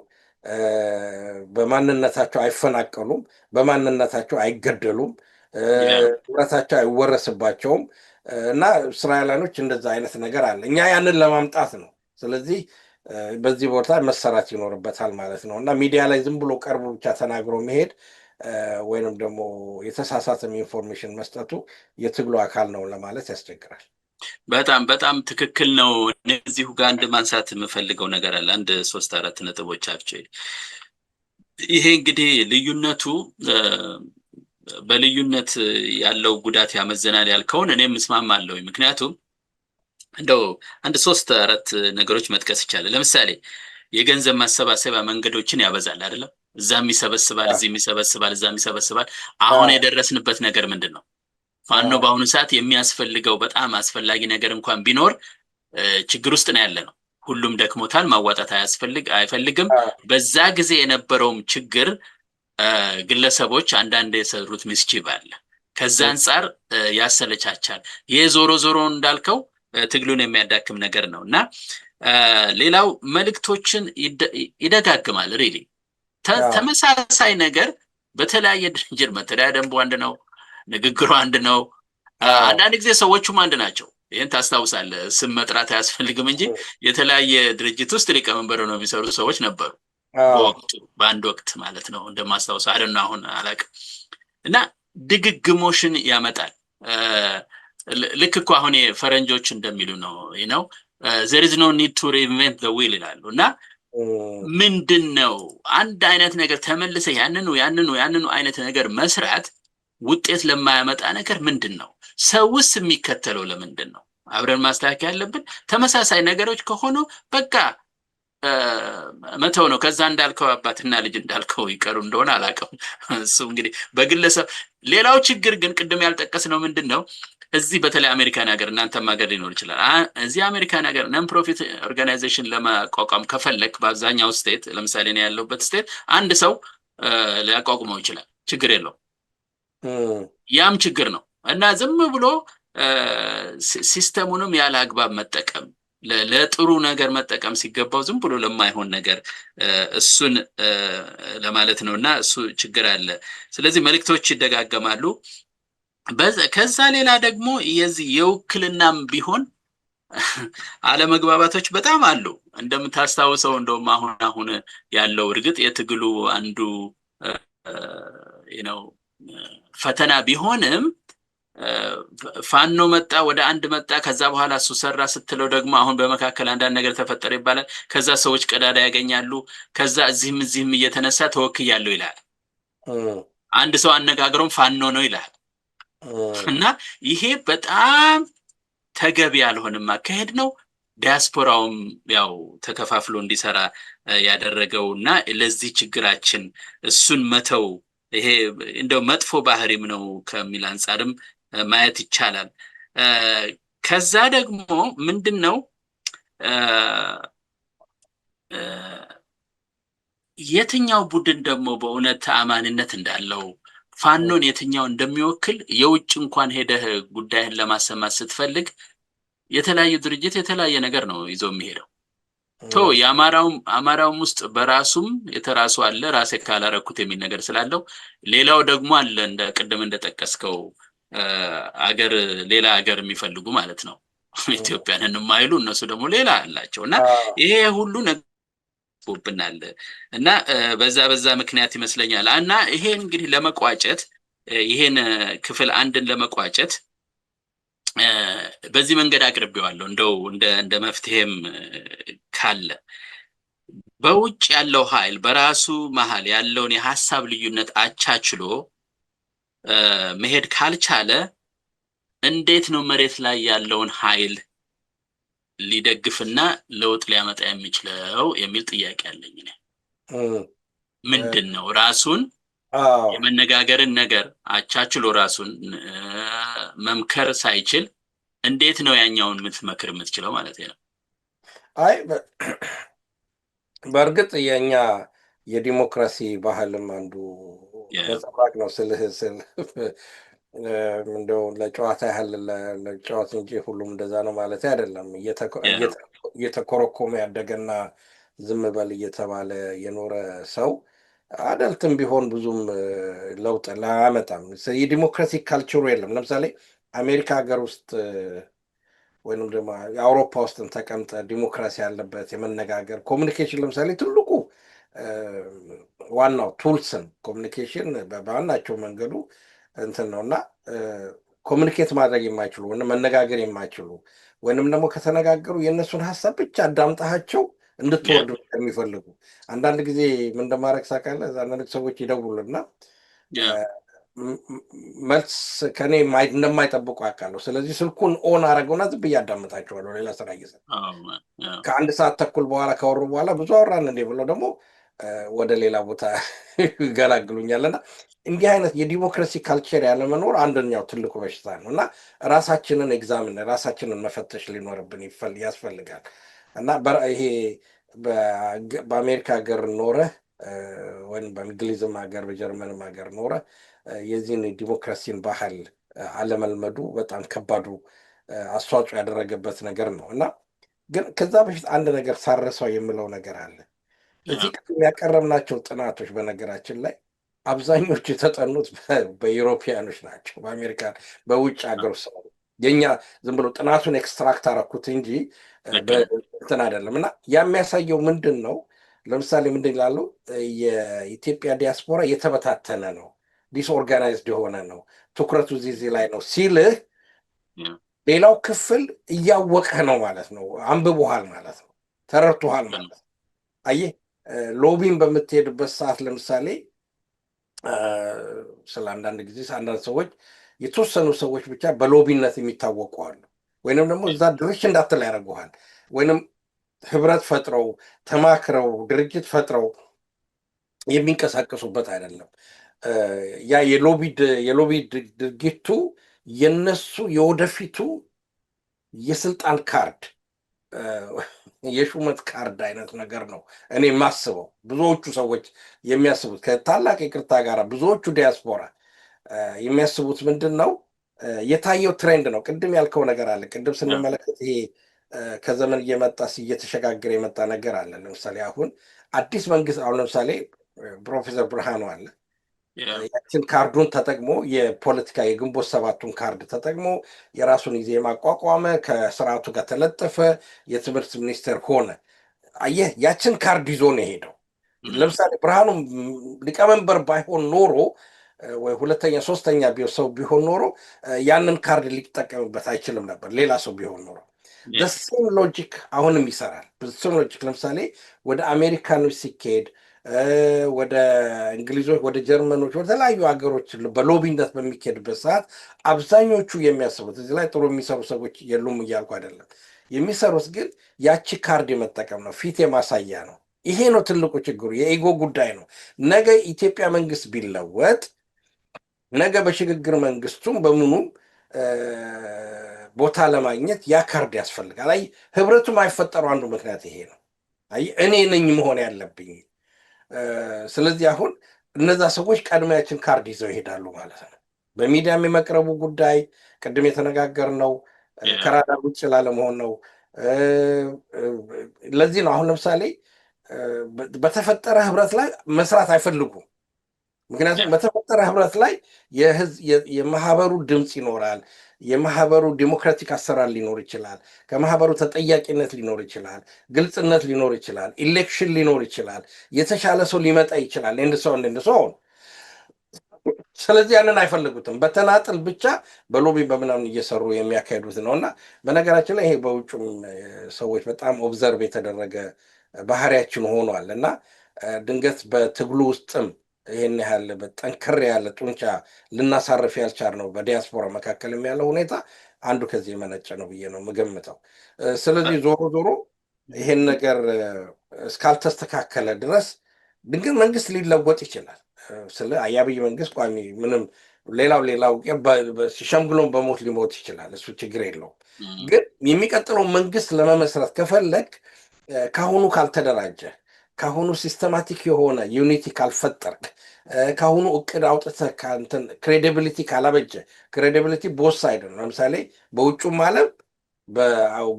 በማንነታቸው አይፈናቀሉም፣ በማንነታቸው አይገደሉም፣ ንብረታቸው አይወረስባቸውም። እና እስራኤላኖች እንደዛ አይነት ነገር አለ። እኛ ያንን ለማምጣት ነው። ስለዚህ በዚህ ቦታ መሰራት ይኖርበታል ማለት ነው እና ሚዲያ ላይ ዝም ብሎ ቀርቦ ብቻ ተናግሮ መሄድ ወይንም ደግሞ የተሳሳተም ኢንፎርሜሽን መስጠቱ የትግሉ አካል ነው ለማለት ያስቸግራል። በጣም በጣም ትክክል ነው። እዚሁ ጋር አንድ ማንሳት የምፈልገው ነገር አለ። አንድ 3-4 ነጥቦች አክቹዋሊ ይሄ እንግዲህ ልዩነቱ በልዩነት ያለው ጉዳት ያመዘናል ያልከውን እኔም እስማማለሁ። ምክንያቱም እንደው አንድ 3-4 ነገሮች መጥቀስ ይቻላል። ለምሳሌ የገንዘብ ማሰባሰቢያ መንገዶችን ያበዛል አይደለም? እዛም ይሰበስባል፣ እዚህም ይሰበስባል፣ እዛም ይሰበስባል። አሁን የደረስንበት ነገር ምንድን ነው? ፋኖ በአሁኑ ሰዓት የሚያስፈልገው በጣም አስፈላጊ ነገር እንኳን ቢኖር ችግር ውስጥ ነው ያለ ነው። ሁሉም ደክሞታል፣ ማዋጣት አይፈልግም። በዛ ጊዜ የነበረውም ችግር ግለሰቦች አንዳንድ የሰሩት ሚስቺቭ አለ። ከዛ አንጻር ያሰለቻቻል። ይሄ ዞሮ ዞሮ እንዳልከው ትግሉን የሚያዳክም ነገር ነው እና ሌላው መልእክቶችን ይደጋግማል። ሪሊ ተመሳሳይ ነገር በተለያየ ድርጅት መተዳደሪያ ደንቡ አንድ ነው፣ ንግግሩ አንድ ነው። አንዳንድ ጊዜ ሰዎቹም አንድ ናቸው። ይህን ታስታውሳለህ። ስም መጥራት አያስፈልግም እንጂ የተለያየ ድርጅት ውስጥ ሊቀመንበር ነው የሚሰሩ ሰዎች ነበሩ በወቅቱ፣ በአንድ ወቅት ማለት ነው እንደማስታውሰው። አይደና አሁን አላውቅም። እና ድግግሞሽን ያመጣል። ልክ እኮ አሁን ፈረንጆች እንደሚሉ ነው there is no need to reinvent the wheel ይላሉ። እና ምንድነው አንድ አይነት ነገር ተመልሰ ያንኑ አይነት ነገር መስራት ውጤት ለማያመጣ ነገር ምንድነው? ሰውስ የሚከተለው ለምንድን ነው? አብረን ማስተካከል ያለብን ተመሳሳይ ነገሮች ከሆኑ በቃ መተው ነው። ከዛ እንዳልከው አባትና ልጅ እንዳልከው ይቀሩ እንደሆነ አላውቅም። እሱ እንግዲህ በግለሰብ ሌላው ችግር ግን ቅድም ያልጠቀስነው ምንድነው? እዚህ በተለይ አሜሪካን ሀገር እናንተም ሀገር ሊኖር ይችላል። እዚህ አሜሪካን ሀገር ነን ፕሮፊት ኦርጋናይዜሽን ለማቋቋም ከፈለክ በአብዛኛው ስቴት፣ ለምሳሌ ነው ያለሁበት ስቴት፣ አንድ ሰው ሊያቋቁመው ይችላል። ችግር የለው። ያም ችግር ነው እና ዝም ብሎ ሲስተሙንም ያለ አግባብ መጠቀም፣ ለጥሩ ነገር መጠቀም ሲገባው ዝም ብሎ ለማይሆን ነገር እሱን ለማለት ነውና እሱ ችግር አለ። ስለዚህ መልእክቶች ይደጋገማሉ። ከዛ ሌላ ደግሞ የዚህ የውክልናም ቢሆን አለመግባባቶች በጣም አሉ። እንደምታስታውሰው እንደውም አሁን ያለው እርግጥ የትግሉ አንዱ ፈተና ቢሆንም ፋኖ መጣ፣ ወደ አንድ መጣ፣ ከዛ በኋላ እሱ ሰራ ስትለው ደግሞ አሁን በመካከል አንዳንድ ነገር ተፈጠረ ይባላል። ከዛ ሰዎች ቀዳዳ ያገኛሉ። ከዛ እዚህም እየተነሳ ተወክያለሁ ይላል። አንድ ሰው አነጋግሮም ፋኖ ነው ይላል። እና ይሄ በጣም ተገቢ ያልሆነም አካሄድ ነው። ዲያስፖራውም ያው ተከፋፍሎ እንዲሰራ ያደረገውና ለዚህ ችግራችን እሱን መተው ይሄ እንደው መጥፎ ባህሪም ነው ከሚል አንጻርም ማየት ይቻላል። ከዛ ደግሞ ምንድነው የትኛው ቡድን ደግሞ በእውነት ተአማኒነት እንዳለው ፋኖን የትኛው እንደሚወክል የውጭ እንኳን ሄደህ ጉዳይን ለማሰማት ስትፈልግ የተለያየ ድርጅት የተለያየ ነገር ነው ይዞ የሚሄደው። የአማራውም ውስጥ በራሱም የተራሱ አለ፣ ራሴ ካላረኩት የሚል ነገር ስላለው፣ ሌላው ደግሞ አለ እንደ ቅድም እንደጠቀስከው ሌላ ሀገር የሚፈልጉ ማለት ነው። ኢትዮጵያንን የማይሉ እነሱ ደግሞ ሌላ አላቸው እና ይሄ ሁሉ ብናል እና በዛ ምክንያት ይመስለኛል። እና ይሄን እንግዲህ ለመቋጨት ይሄን ክፍል አንድን ለመቋጨት በዚህ መንገድ አቅርቤዋለሁ። እንደው እንደ መፍትሄም ካለ በውጭ ያለው ኃይል በራሱ መሃል ያለውን የሐሳብ ልዩነት አቻችሎ መሄድ ካልቻለ እንዴት ነው መሬት ላይ ያለውን ኃይል ሊደግፍና ለውጥ ሊያመጣ የሚችለው የሚል ጥያቄ አለኝ። ምንድነው ራሱን የመነጋገርን ነገር አቻችሎ ራሱን መምከር ሳይችል እንዴት ነው ያኛውን ምትመክር የምትችለው ማለት ነው? አይ በእርግጥ የኛ የዲሞክራሲ ባህልም አንዱ ነጸብራቅ ነው ስልህ እንደው ለጨዋታ ያህል ለጨዋታ እንጂ ሁሉም እንደዛ ነው ማለት አይደለም። እየተኮረኮመ ያደገና ዝም በል እየተባለ የኖረ ሰው አደልትም ቢሆን ብዙም ለውጥ ላያመጣም። የዲሞክራሲ ካልቸሩ የለም። ለምሳሌ አሜሪካ ሀገር ውስጥ ወይንም ደግሞ የአውሮፓ ውስጥም ተቀምጠ ዲሞክራሲ ያለበት የመነጋገር ኮሚኒኬሽን፣ ለምሳሌ ትልቁ ዋናው ቱልስን ኮሚኒኬሽን በዋናቸው መንገዱ እንትን ነው እና ኮሚኒኬት ማድረግ የማይችሉ ወይም መነጋገር የማይችሉ ወይንም ደግሞ ከተነጋገሩ የእነሱን ሀሳብ ብቻ አዳምጣቸው እንድትወርድ የሚፈልጉ አንዳንድ ጊዜ ምን እንደማድረግ ሳቃለ አንዳንድ ሰዎች ይደውሉና መልስ ከኔ እንደማይጠብቁ አውቃለሁ። ስለዚህ ስልኩን ኦን አደረገውና ዝም ብዬ አዳምጣቸዋለሁ ሌላ ስራ እየሰራሁ። ከአንድ ሰዓት ተኩል በኋላ ካወሩ በኋላ ብዙ አወራን እንዴ ብለው ደግሞ ወደ ሌላ ቦታ ይገላግሉኛል። እና እንዲህ አይነት የዲሞክራሲ ካልቸር ያለመኖር አንደኛው ትልቁ በሽታ ነው እና ራሳችንን ኤግዛምን ራሳችንን መፈተሽ ሊኖርብን ያስፈልጋል። እና ይሄ በአሜሪካ ሀገር ኖረህ ወይም በእንግሊዝም ሀገር በጀርመንም ሀገር ኖረህ የዚህን ዲሞክራሲን ባህል አለመልመዱ በጣም ከባዱ አስተዋጽኦ ያደረገበት ነገር ነው። እና ግን ከዛ በፊት አንድ ነገር ሳረሰው የምለው ነገር አለ። እዚህ ቅድም ያቀረብናቸው ጥናቶች በነገራችን ላይ አብዛኞቹ የተጠኑት በዩሮፒያኖች ናቸው፣ በአሜሪካ በውጭ ሀገር ውስጥ ነው። የኛ ዝም ብሎ ጥናቱን ኤክስትራክት አረኩት እንጂ እንትን አይደለም። እና የሚያሳየው ምንድን ነው? ለምሳሌ ምንድን ይላሉ? የኢትዮጵያ ዲያስፖራ የተበታተነ ነው፣ ዲስኦርጋናይዝድ የሆነ ነው፣ ትኩረቱ እዚህ ላይ ነው ሲልህ ሌላው ክፍል እያወቀህ ነው ማለት ነው፣ አንብቦሃል ማለት ነው፣ ተረድቶሃል ማለት ነው። አየህ ሎቢን በምትሄድበት ሰዓት ለምሳሌ ስለ አንዳንድ ጊዜ አንዳንድ ሰዎች የተወሰኑ ሰዎች ብቻ በሎቢነት የሚታወቁ አሉ። ወይንም ደግሞ እዛ ድርሽ እንዳትል ያደርጉሃል። ወይንም ህብረት ፈጥረው ተማክረው ድርጅት ፈጥረው የሚንቀሳቀሱበት አይደለም። ያ የሎቢ ድርጊቱ የነሱ የወደፊቱ የስልጣን ካርድ የሹመት ካርድ አይነት ነገር ነው እኔ የማስበው። ብዙዎቹ ሰዎች የሚያስቡት ከታላቅ ይቅርታ ጋር ብዙዎቹ ዲያስፖራ የሚያስቡት ምንድን ነው? የታየው ትሬንድ ነው። ቅድም ያልከው ነገር አለ። ቅድም ስንመለከት ይሄ ከዘመን እየመጣ እየተሸጋገረ የመጣ ነገር አለ። ለምሳሌ አሁን አዲስ መንግስት አሁን ለምሳሌ ፕሮፌሰር ብርሃኑ አለ። ያችን ካርዱን ተጠቅሞ የፖለቲካ የግንቦት ሰባቱን ካርድ ተጠቅሞ የራሱን ጊዜ ማቋቋመ፣ ከስርዓቱ ጋር ተለጠፈ፣ የትምህርት ሚኒስቴር ሆነ። አየህ ያችን ካርድ ይዞ ነው የሄደው። ለምሳሌ ብርሃኑ ሊቀመንበር ባይሆን ኖሮ ወይ ሁለተኛ ሶስተኛ ሰው ቢሆን ኖሮ ያንን ካርድ ሊጠቀምበት አይችልም ነበር። ሌላ ሰው ቢሆን ኖሮ በሴም ሎጂክ አሁንም ይሰራል። በሴም ሎጂክ ለምሳሌ ወደ አሜሪካኖች ሲካሄድ ወደ እንግሊዞች፣ ወደ ጀርመኖች፣ ወደ ተለያዩ ሀገሮች በሎቢነት በሚካሄድበት ሰዓት አብዛኞቹ የሚያስቡት እዚህ ላይ ጥሩ የሚሰሩ ሰዎች የሉም እያልኩ አይደለም። የሚሰሩት ግን ያቺ ካርድ የመጠቀም ነው፣ ፊት የማሳያ ነው። ይሄ ነው ትልቁ ችግሩ፣ የኢጎ ጉዳይ ነው። ነገ ኢትዮጵያ መንግስት ቢለወጥ ነገ በሽግግር መንግስቱም በምኑም ቦታ ለማግኘት ያ ካርድ ያስፈልጋል። አይ ህብረቱም አይፈጠሩ አንዱ ምክንያት ይሄ ነው። አይ እኔ ነኝ መሆን ያለብኝ። ስለዚህ አሁን እነዛ ሰዎች ቀድሚያችን ካርድ ይዘው ይሄዳሉ ማለት ነው። በሚዲያም የመቅረቡ ጉዳይ ቅድም የተነጋገርነው ከራዳር ውጭ ላለመሆን ነው። ለዚህ ነው አሁን ለምሳሌ በተፈጠረ ህብረት ላይ መስራት አይፈልጉም። ምክንያቱም በተፈጠረ ህብረት ላይ የማህበሩ ድምፅ ይኖራል። የማህበሩ ዲሞክራቲክ አሰራር ሊኖር ይችላል። ከማህበሩ ተጠያቂነት ሊኖር ይችላል። ግልጽነት ሊኖር ይችላል። ኢሌክሽን ሊኖር ይችላል። የተሻለ ሰው ሊመጣ ይችላል። እንድ ሰው ስለዚህ ያንን አይፈልጉትም። በተናጥል ብቻ በሎቢ በምናምን እየሰሩ የሚያካሄዱት ነው። እና በነገራችን ላይ ይሄ በውጭም ሰዎች በጣም ኦብዘርቭ የተደረገ ባህሪያችን ሆኗል። እና ድንገት በትግሉ ውስጥም ይህን ያህል ጠንከር ያለ ጡንቻ ልናሳርፍ ያልቻልነው በዲያስፖራ መካከልም ያለው ሁኔታ አንዱ ከዚህ የመነጨ ነው ብዬ ነው የምገምተው። ስለዚህ ዞሮ ዞሮ ይሄን ነገር እስካልተስተካከለ ድረስ ድንገት መንግስት ሊለወጥ ይችላል። ስለ የአብይ መንግስት ቋሚ ምንም ሌላው ሸምግሎን በሞት ሊሞት ይችላል። እሱ ችግር የለውም። ግን የሚቀጥለው መንግስት ለመመስረት ከፈለግ ካሁኑ ካልተደራጀ፣ ካሁኑ ሲስተማቲክ የሆነ ዩኒቲ ካልፈጠርክ፣ ካሁኑ እቅድ አውጥተህ ክሬዲቢሊቲ ካላበጀ፣ ክሬዲቢሊቲ ቦስ ሳይድ ነው። ለምሳሌ በውጩም ዓለም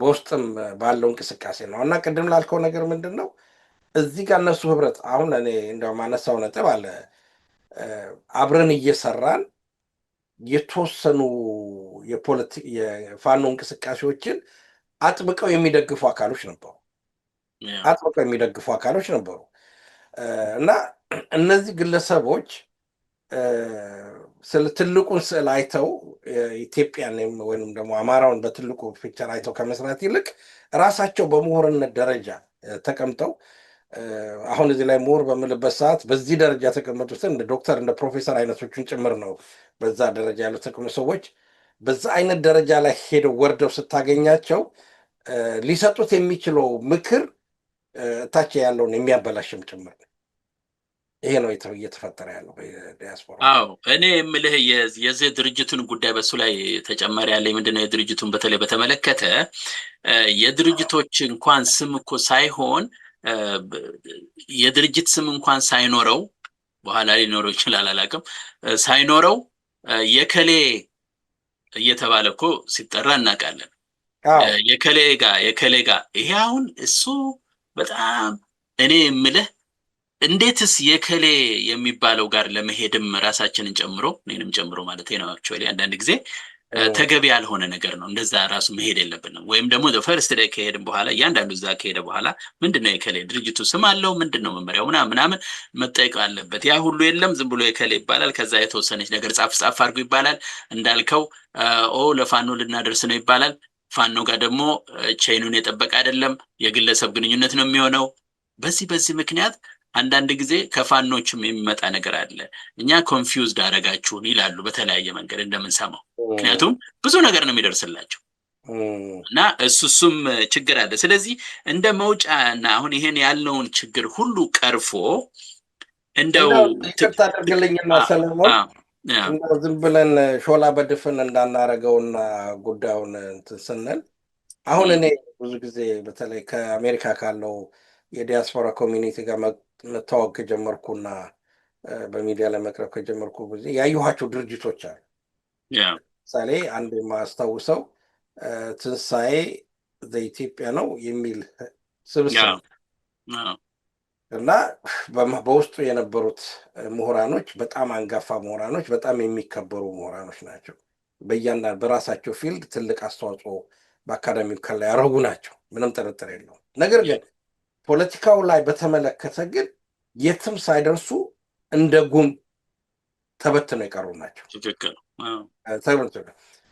በውስጥም ባለው እንቅስቃሴ ነው። እና ቅድም ላልከው ነገር ምንድን ነው እዚህ ጋር እነሱ ህብረት አሁን እኔ እንደውም አነሳው ነጥብ አለ። አብረን እየሰራን የተወሰኑ የፋኖ እንቅስቃሴዎችን አጥብቀው የሚደግፉ አካሎች ነበሩ እና እነዚህ ግለሰቦች ስለ ትልቁን ስዕል አይተው ኢትዮጵያን ወይም ደግሞ አማራውን በትልቁ ፒክቸር አይተው ከመስራት ይልቅ ራሳቸው በምሁርነት ደረጃ ተቀምጠው አሁን እዚህ ላይ ምሁር በምልበት ሰዓት በዚህ ደረጃ የተቀመጡትን እንደ ዶክተር እንደ ፕሮፌሰር አይነቶቹን ጭምር ነው። በዛ ደረጃ ያሉት ተቀመጡ ሰዎች በዛ አይነት ደረጃ ላይ ሄደው ወርደው ስታገኛቸው ሊሰጡት የሚችለው ምክር እታች ያለውን የሚያበላሽም ጭምር ነው። ይሄ ነው እየተፈጠረ ያለው በዲያስፖራ። አዎ እኔ የምልህ የዚህ ድርጅቱን ጉዳይ በሱ ላይ ተጨማሪ ያለ ምንድነው የድርጅቱን በተለይ በተመለከተ የድርጅቶች እንኳን ስም እኮ ሳይሆን የድርጅት ስም እንኳን ሳይኖረው በኋላ ሊኖረው ይችላል አላውቅም፣ ሳይኖረው የከሌ እየተባለ እኮ ሲጠራ እናውቃለን። የከሌ ጋ ይሄ አሁን እሱ በጣም እኔ የምልህ እንዴትስ የከሌ የሚባለው ጋር ለመሄድም ራሳችንን ጨምሮ እኔንም ጨምሮ ማለት ነው አክቹአሊ አንዳንድ ጊዜ ተገቢ ያልሆነ ነገር ነው። እንደዛ ራሱ መሄድ የለብንም። ወይም ደግሞ ፈርስት ዴይ ከሄድን በኋላ እያንዳንዱ እዛ ከሄደ በኋላ ምንድነው የከሌ ድርጅቱ ስም አለው ምንድነው መመሪያው ምናምን መጠየቅ አለበት። ያ ሁሉ የለም፣ ዝም ብሎ የከሌ ይባላል። ከዛ የተወሰነች ነገር ጻፍ አድርጎ ይባላል። እንዳልከው ለፋኖ ልናደርስ ነው ይባላል። ፋኖ ጋር ደግሞ ቼይኑን የጠበቀ አይደለም፣ የግለሰብ ግንኙነት ነው የሚሆነው። በዚህ ምክንያት አንዳንድ ጊዜ ከፋኖችም የሚመጣ ነገር አለ። እኛ ኮንፊውዝድ አደረጋችሁን ይላሉ በተለያየ መንገድ እንደምንሰማው። ምክንያቱም ብዙ ነገር ነው የሚደርስላቸው እና እሱም ችግር አለ። ስለዚህ እንደ መውጫ እና አሁን ይሄን ያለውን ችግር ሁሉ ቀርፎ እንደው ይቅርታ አድርግልኝና ሰለሞን እንደው ዝም ብለን ሾላ በድፍን እንዳናረገውና ጉዳዩን እንትን ስንል አሁን እኔ ብዙ ጊዜ በተለይ ከአሜሪካ ካለው የዲያስፖራ ኮሚኒቲ ጋር መታወቅ ከጀመርኩና በሚዲያ ላይ መቅረብ ከጀመርኩ ጊዜ ያየኋቸው ድርጅቶች አሉ። ለምሳሌ አንድ የማስታውሰው ትንሣኤ ዘኢትዮጵያ ነው የሚል ስብስብ እና በውስጡ የነበሩት ምሁራኖች በጣም አንጋፋ ምሁራኖች፣ በጣም የሚከበሩ ምሁራኖች ናቸው። በእያንዳንዱ በራሳቸው ፊልድ ትልቅ አስተዋጽኦ በአካዳሚው ከላይ ያደረጉ ናቸው። ምንም ጥርጥር የለውም። ነገር ግን ፖለቲካው ላይ በተመለከተ ግን የትም ሳይደርሱ እንደ ጉም ተበትነው የቀሩ ናቸው።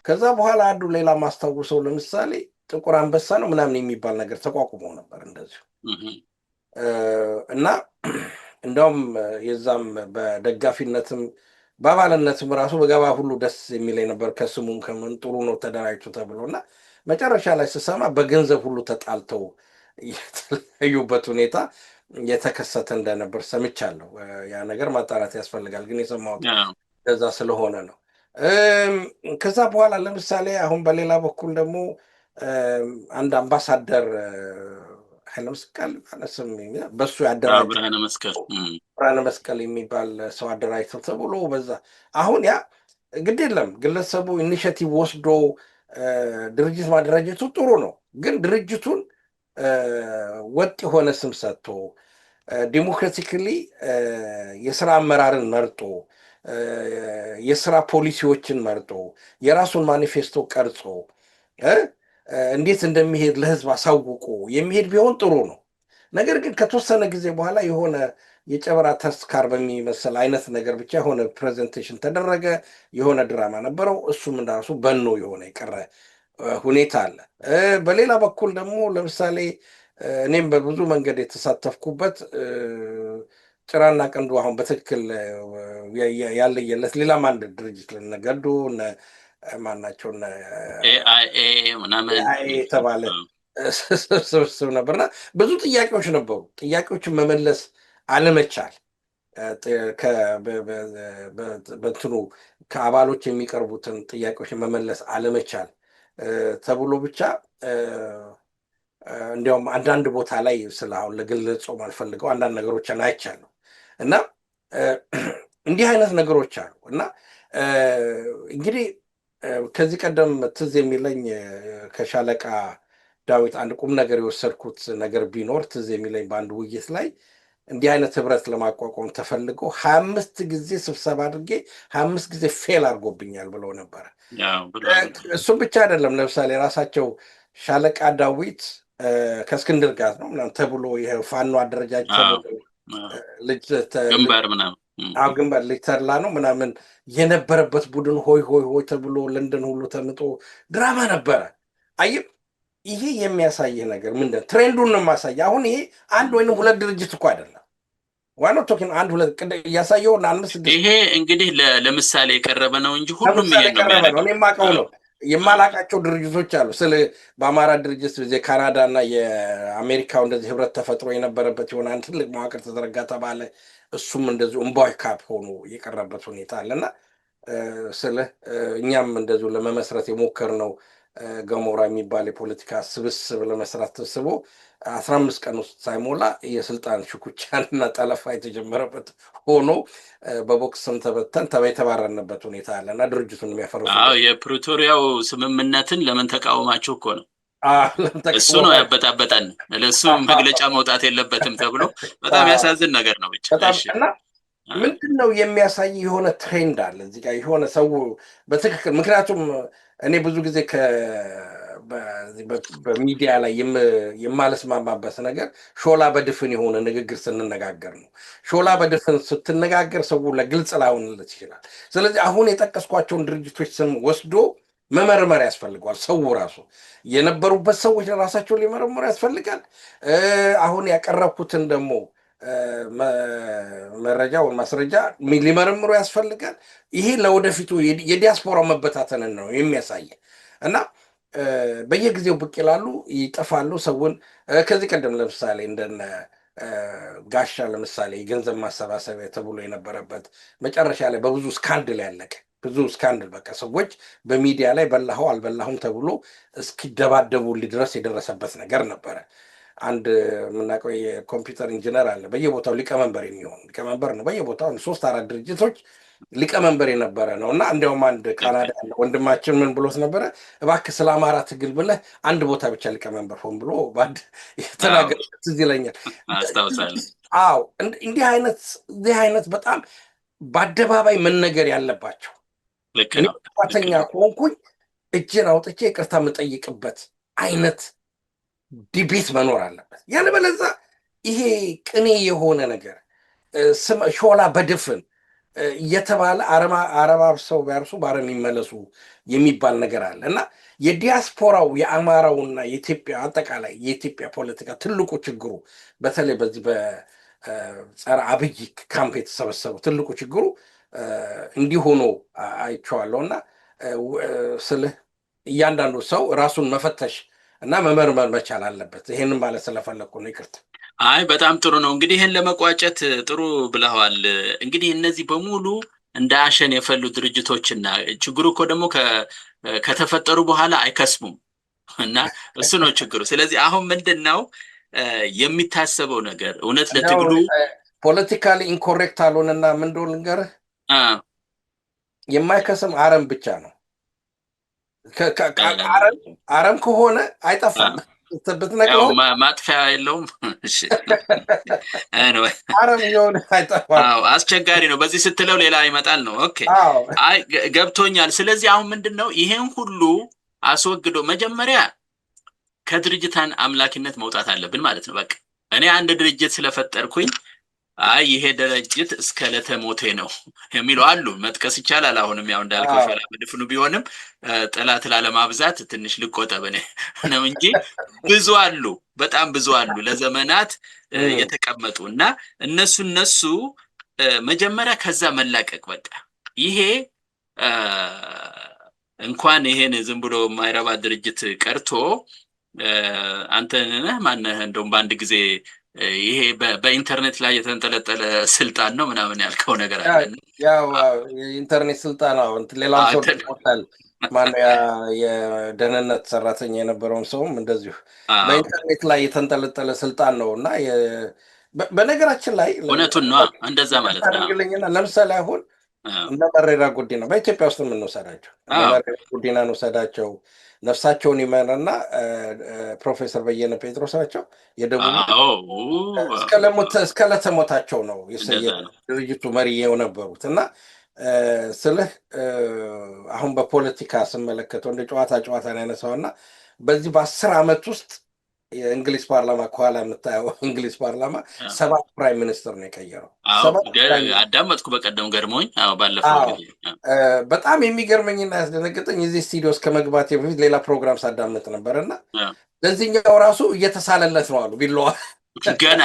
ከዛ በኋላ አንዱ ሌላ ማስታውሰው ለምሳሌ ጥቁር አንበሳ ነው ምናምን የሚባል ነገር ተቋቁሞ ነበር እንደዚሁ እና እንደውም የዛም በደጋፊነትም በአባልነትም ራሱ በገባ ሁሉ ደስ የሚለኝ ነበር። ከስሙም ከምን ጥሩ ነው ተደራጅቶ ተብሎ እና መጨረሻ ላይ ስሰማ በገንዘብ ሁሉ ተጣልተው የተለያዩበት ሁኔታ የተከሰተ እንደነበር ሰምቻለሁ። ያ ነገር ማጣራት ያስፈልጋል፣ ግን የሰማሁት ከዛ ስለሆነ ነው። ከዛ በኋላ ለምሳሌ አሁን በሌላ በኩል ደግሞ አንድ አምባሳደር ኃይለመስቀል አነስም በሱ ያደራጀ ብርሃነ መስቀል የሚባል ሰው አደራጅተው ተብሎ በዛ አሁን ያ ግድ የለም ግለሰቡ ኢኒሼቲቭ ወስዶ ድርጅት ማደራጀቱ ጥሩ ነው። ግን ድርጅቱን ወጥ የሆነ ስም ሰጥቶ ዲሞክራቲክሊ የስራ አመራርን መርጦ የስራ ፖሊሲዎችን መርጦ የራሱን ማኒፌስቶ ቀርጾ እንዴት እንደሚሄድ ለህዝብ አሳውቆ የሚሄድ ቢሆን ጥሩ ነው። ነገር ግን ከተወሰነ ጊዜ በኋላ የሆነ የጨበራ ተስካር በሚመስል አይነት ነገር ብቻ የሆነ ፕሬዘንቴሽን ተደረገ፣ የሆነ ድራማ ነበረው። እሱም እንዳሱ በኖ የሆነ የቀረ ሁኔታ አለ። በሌላ በኩል ደግሞ ለምሳሌ እኔም በብዙ መንገድ የተሳተፍኩበት ጭራና ቀንዱ አሁን በትክክል ያለየለት ሌላም አንድ ድርጅት ለነገዱ ማናቸው የተባለ ስብስብ ነበርና ብዙ ጥያቄዎች ነበሩ። ጥያቄዎችን መመለስ አለመቻል በትኑ ከአባሎች የሚቀርቡትን ጥያቄዎች መመለስ አለመቻል ተብሎ ብቻ እንዲያውም አንዳንድ ቦታ ላይ ስለ አሁን ለግልጾም አልፈልገው አንዳንድ ነገሮችን አይቻለሁ እና እንዲህ አይነት ነገሮች አሉ እና እንግዲህ ከዚህ ቀደም ትዝ የሚለኝ ከሻለቃ ዳዊት አንድ ቁም ነገር የወሰድኩት ነገር ቢኖር ትዝ የሚለኝ በአንድ ውይይት ላይ እንዲህ አይነት ህብረት ለማቋቋም ተፈልጎ 25 ጊዜ ስብሰባ አድርጌ 25 ጊዜ ፌል አድርጎብኛል ብለው ነበረ። እሱም ብቻ አይደለም። ለምሳሌ ራሳቸው ሻለቃ ዳዊት ከእስክንድር ጋር ነው ምናምን ተብሎ ይሄ ፋኖ አደረጃጅ ተብሎ ግንባር ምናምን ግንባር ሊተርላ ነው ምናምን የነበረበት ቡድን ሆይ ተብሎ ለንደን ሁሉ ተምጦ ድራማ ነበረ። አይም ይሄ የሚያሳይህ ነገር ምንድን ትሬንዱን ነው የማሳይ። አሁን ይሄ አንድ ወይንም ሁለት ድርጅት እኮ አይደለም። ዋናው ቶኪን አንድ ሁለት እያሳየው እና 5 6 ይሄ እንግዲህ ለምሳሌ የቀረበ ነው እንጂ ሁሉም ለምሳሌ ይሄን ነው የቀረበ ነው። የሚያደርገው። እኔ የማውቀው ነው። የማላቃቸው ድርጅቶች አሉ። ስለ በአማራ ድርጅት የካናዳ እና የአሜሪካው እንደዚህ ህብረት ተፈጥሮ የነበረበት የሆነ አንድ ትልቅ መዋቅር ተዘረጋ ተባለ። እሱም እንደዚሁ እምቧይ ካፕ ሆኖ የቀረበት ሁኔታ አለና ስለ እኛም እንደዚሁ ለመመስረት የሞከርነው ገሞራ የሚባል የፖለቲካ ስብስብ ለመስራት ተስቦ 15 ቀን ውስጥ ሳይሞላ የስልጣን ሽኩቻንና ጠለፋ የተጀመረበት ሆኖ በቦክስም ተበተን የተባረርንበት ሁኔታ አለ እና ድርጅቱን የሚያፈርሱ የፕሪቶሪያው ስምምነትን ለምን ተቃወማችሁ እኮ ነው። እሱ ነው ያበጣበጠን። ለእሱ መግለጫ መውጣት የለበትም ተብሎ በጣም ያሳዝን ነገር ነው። ብቻ እና ምንድን ነው የሚያሳይ የሆነ ትሬንድ አለ እዚህ ጋር የሆነ ሰው በትክክል ምክንያቱም እኔ ብዙ ጊዜ በሚዲያ ላይ የማልስማማበት ነገር ሾላ በድፍን የሆነ ንግግር ስንነጋገር ነው። ሾላ በድፍን ስትነጋገር ሰው ለግልጽ ላይሆንለት ይችላል። ስለዚህ አሁን የጠቀስኳቸውን ድርጅቶች ስም ወስዶ መመርመር ያስፈልገዋል። ሰው ራሱ የነበሩበት ሰዎች ራሳቸውን ሊመረምሩ ያስፈልጋል። አሁን ያቀረብኩትን ደግሞ መረጃ ወይ ማስረጃ ሊመረምሩ ያስፈልጋል። ይሄ ለወደፊቱ የዲያስፖራው መበታተንን ነው የሚያሳየ እና በየጊዜው ብቅ ይላሉ፣ ይጠፋሉ። ሰውን ከዚህ ቀደም ለምሳሌ እንደነ ጋሻ ለምሳሌ የገንዘብ ማሰባሰቢያ ተብሎ የነበረበት መጨረሻ ላይ በብዙ ስካንድል ያለቀ ብዙ ስካንድል በቃ ሰዎች በሚዲያ ላይ በላኸው አልበላሁም ተብሎ እስኪደባደቡ ድረስ የደረሰበት ነገር ነበረ። አንድ የምናውቀው የኮምፒውተር ኢንጂነር አለ በየቦታው ሊቀመንበር የሚሆን ሊቀመንበር ነው። በየቦታው 3 4 ድርጅቶች ሊቀመንበር የነበረ ነው እና እንዲያውም አንድ ካናዳ ያለ ወንድማችን ምን ብሎት ነበረ፣ እባክህ ስለ አማራ ትግል ብለህ አንድ ቦታ ብቻ ሊቀመንበር ሆን ብሎ ባድ የተናገረ ትዝ ይለኛል። አዎ እንዲህ አይነት በጣም በአደባባይ መነገር ያለባቸው እኔ ጥፋተኛ ከሆንኩኝ እጅን አውጥቼ ይቅርታ የምጠይቅበት አይነት ዲቤት መኖር አለበት። ያለበለዛ ይሄ ቅኔ የሆነ ነገር ሾላ በድፍን እየተባለ አረባ ሰው ቢያርሱ በአረም ይመለሱ የሚባል ነገር አለ እና የዲያስፖራው የአማራውና የኢትዮጵያ አጠቃላይ የኢትዮጵያ ፖለቲካ ትልቁ ችግሩ በተለይ በዚህ በጸረ አብይ ካምፕ የተሰበሰቡ ትልቁ ችግሩ እንዲሆኑ አይቼዋለሁ እና ስልህ እያንዳንዱ ሰው ራሱን መፈተሽ እና መመርመር መቻል አለበት። ይሄንን ማለት ስለፈለግኩ ነው። ይቅርታ። አይ በጣም ጥሩ ነው። እንግዲህ ይህን ለመቋጨት ጥሩ ብለዋል። እንግዲህ እነዚህ በሙሉ እንደ አሸን የፈሉ ድርጅቶችና ችግሩ እኮ ደግሞ ከተፈጠሩ በኋላ አይከስሙም እና እሱ ነው ችግሩ። ስለዚህ አሁን ምንድን ነው የሚታሰበው ነገር እውነት ለትግሉ ፖለቲካሊ ኢንኮሬክት አልሆነና ምን እንደሆነ ልንገርህ፣ የማይከስም አረም ብቻ ነው። አረም ከሆነ አይጠፋም። ያው ማጥፊያ የለውም። አረም የሆነ አይጠፋም። አስቸጋሪ ነው። በዚህ ስትለው ሌላ ይመጣል ነው። ኦኬ አይ ገብቶኛል። ስለዚህ አሁን ምንድን ነው ይሄን ሁሉ አስወግዶ መጀመሪያ ከድርጅታን አምላኪነት መውጣት አለብን ማለት ነው። በቃ እኔ አንድ ድርጅት ስለፈጠርኩኝ አይ ይሄ ድርጅት እስከ ለተሞቴ ነው የሚሉ አሉ። መጥቀስ ይቻላል። አሁንም ያው እንዳልከው ሾላ በድፍኑ ቢሆንም ጠላት ላለማብዛት ትንሽ ልቆጠብ ነው እንጂ ብዙ አሉ፣ በጣም ብዙ አሉ ለዘመናት የተቀመጡ እና እነሱ መጀመሪያ ከዛ መላቀቅ በቃ ይሄ እንኳን ይሄን ዝም ብሎ የማይረባ ድርጅት ቀርቶ አንተ ነህ ማነህ እንደውም በአንድ ጊዜ ይሄ በኢንተርኔት ላይ የተንጠለጠለ ስልጣን ነው ምናምን ያልከው ነገር አለ። ያው የኢንተርኔት ስልጣን ነው። ሌላው ሰው ተቆጣል ማነው የደህንነት ሰራተኛ የነበረውን ሰውም እንደዚሁ በኢንተርኔት ላይ የተንጠለጠለ ስልጣን ነው እና በነገራችን ላይ እውነቱን ነው እንደዛ ማለት ነው። ለምሳሌ አሁን እነ መረራ ጉዲና በኢትዮጵያ ውስጥ የምንወሰዳቸው መረራ ጉዲና እንወሰዳቸው ነፍሳቸውን ይመርና ፕሮፌሰር በየነ ጴጥሮስ ናቸው። የደቡብ እስከ ለተሞታቸው ነው ድርጅቱ መሪ የነበሩት እና ስልህ አሁን በፖለቲካ ስመለከተው እንደ ጨዋታ ያነሳውና በዚህ በ10 ዓመት ውስጥ የእንግሊዝ ፓርላማ ከኋላ የምታየው እንግሊዝ ፓርላማ 7 ፕራይም ሚኒስትር ነው የቀየረው። አዳመጥኩ በቀደም ገርሞኝ። ባለፈው ጊዜ በጣም የሚገርመኝና ያስደነገጠኝ እዚህ ስቱዲዮ እስከ መግባት በፊት ሌላ ፕሮግራም ሳዳመጥ ነበር እና ለዚህኛው ራሱ እየተሳለለት ነው አሉ ቢላዋ ገና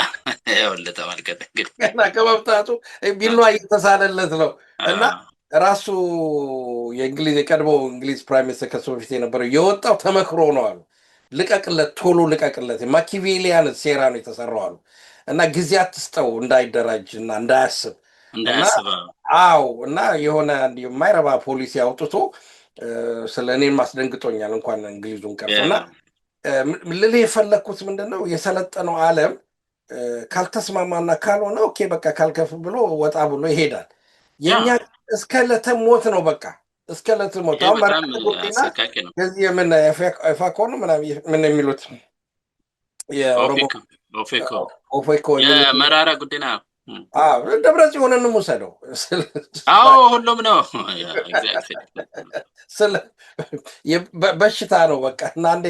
ገና ከመምጣቱ ቢላዋ እየተሳለለት ነው እና ራሱ የእንግሊዝ የቀድሞው እንግሊዝ ፕራይም ሚኒስትር ከሱ በፊት የነበረው የወጣው ተመክሮ ነው አሉ። ልቀቅለት፣ ቶሎ ልቀቅለት፣ ማኪቬሊያን ሴራ ነው የተሰራው አሉ እና ጊዜ አትስጠው እንዳይደራጅ እና እንዳያስብ። አዎ እና የሆነ የማይረባ ፖሊሲ አውጥቶ ስለ እኔን ማስደንግጦኛል እንኳን እንግሊዙን ቀርቶና ልልህ የፈለግኩት ምንድነው የሰለጠነው ዓለም ካልተስማማና ካልሆነ ኦኬ በቃ ካልከፍ ብሎ ወጣ ብሎ ይሄዳል። የኛ እስከ ለተሞት ነው በቃ እስከ ለተሞት። አሁን ከዚህ የምን ኤፋኮ ነው ምን የሚሉት የኦሮሞ ኦፌኮ የመራራ ጉዲና ደብረ ጽዮንንም ውሰደው። ሁሉም ነው በሽታ ነው በቃ እና አንዴ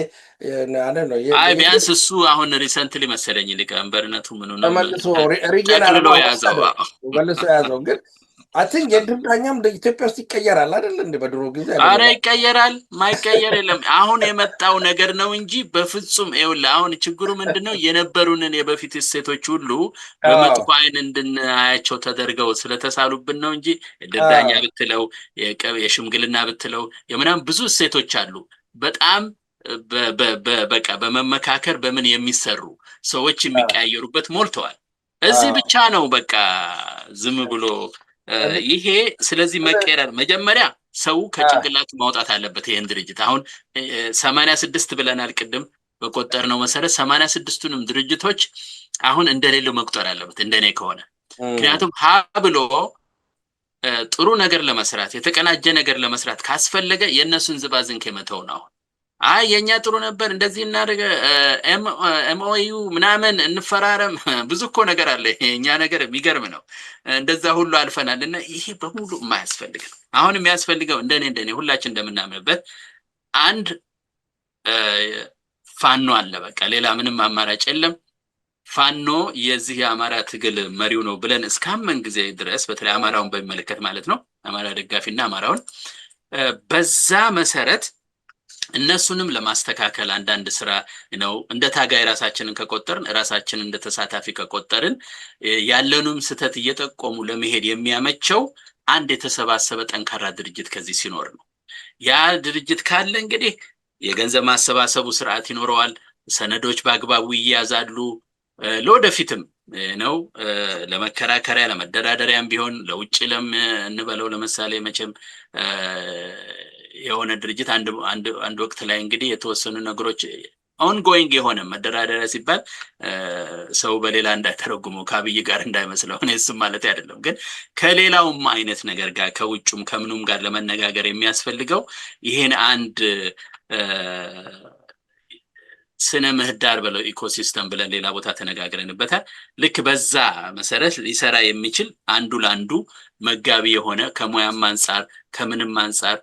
ነው ቢያንስ እሱ አሁን ሪሰንትሊ መሰለኝ ሊቀመንበርነቱ ምኑ ነው ተመልሶ ሪጌናል መልሶ ያዘው ግን አትን የድር ዳኛም ኢትዮጵያ ውስጥ ይቀየራል አይደል? እንደ በድሮ ጊዜ አረ ይቀየራል፣ ማይቀየር የለም። አሁን የመጣው ነገር ነው እንጂ በፍጹም ይኸውልህ፣ አሁን ችግሩ ምንድነው የነበሩንን የበፊት እሴቶች ሁሉ በመጥፎ አይን እንድናያቸው ተደርገው ስለተሳሉብን ነው እንጂ የድር ዳኛ ብትለው የሽምግልና ብትለው የምናምን ብዙ እሴቶች አሉ። በጣም በቃ በመመካከር በምን የሚሰሩ ሰዎች የሚቀያየሩበት ሞልተዋል። እዚህ ብቻ ነው በቃ ዝም ብሎ ይሄ። ስለዚህ መቀየር መጀመሪያ ሰው ከጭንቅላቱ ማውጣት አለበት ይሄን ድርጅት። አሁን 86 ብለናል ቅድም በቆጠርነው መሰረት 86ቱንም ድርጅቶች አሁን እንደሌለው መቁጠር አለበት እንደኔ ከሆነ። ምክንያቱም ሀ ብሎ ጥሩ ነገር ለመስራት የተቀናጀ ነገር ለመስራት ካስፈለገ የእነሱን ዝባዝንኬ መተው ነው። የኛ ጥሩ ነበር እንደዚህ እናደርገ ኤምኦዩ ምናምን እንፈራረም ብዙ እኮ ነገር አለ። የኛ ነገር የሚገርም ነው። እንደዛ ሁሉ አልፈናል እና ይሄ በሙሉ የማያስፈልግ ነው። አሁን የሚያስፈልገው እንደኔ ሁላችን እንደምናምንበት አንድ ፋኖ አለ። በቃ ሌላ ምንም አማራጭ የለም። ፋኖ የዚህ የአማራ ትግል መሪው ነው ብለን እስካመን ጊዜ ድረስ በተለይ አማራውን በሚመለከት ማለት ነው አማራ ደጋፊና አማራውን በዛ መሰረት እነሱንም ለማስተካከል አንዳንድ ስራ ነው እንደ ታጋይ ራሳችንን ከቆጠርን ራሳችንን እንደ ተሳታፊ ከቆጠርን ያለንም ስተት እየጠቆሙ ለመሄድ የሚያመቸው አንድ የተሰባሰበ ጠንካራ ድርጅት ከዚህ ሲኖር ነው። ያ ድርጅት ካለ እንግዲህ የገንዘብ ማሰባሰቡ ስርዓት ይኖረዋል። ሰነዶች በአግባቡ ይያዛሉ። ለወደፊትም ነው ለመከራከሪያ ለመደራደሪያም ቢሆን ለውጭ እንበለው ለምሳሌ መቼም የሆነ ድርጅት አንድ ወቅት ላይ እንግዲህ የተወሰኑ ነገሮች ኦንጎይንግ የሆነ መደራደሪያ ሲባል ሰው በሌላ እንዳይተረጉመው ከአብይ ጋር እንዳይመስለው እሱም ማለት አይደለም። ግን ከሌላውም አይነት ነገር ጋር ከውጭም ከምኑም ጋር ለመነጋገር የሚያስፈልገው ይሄን አንድ ስነ ምህዳር ብለው ኢኮሲስተም ብለን ሌላ ቦታ ተነጋግረንበታል። ልክ በዛ መሰረት ሊሰራ የሚችል አንዱ ለአንዱ መጋቢ የሆነ ከሙያም አንፃር ከምንም አንፃር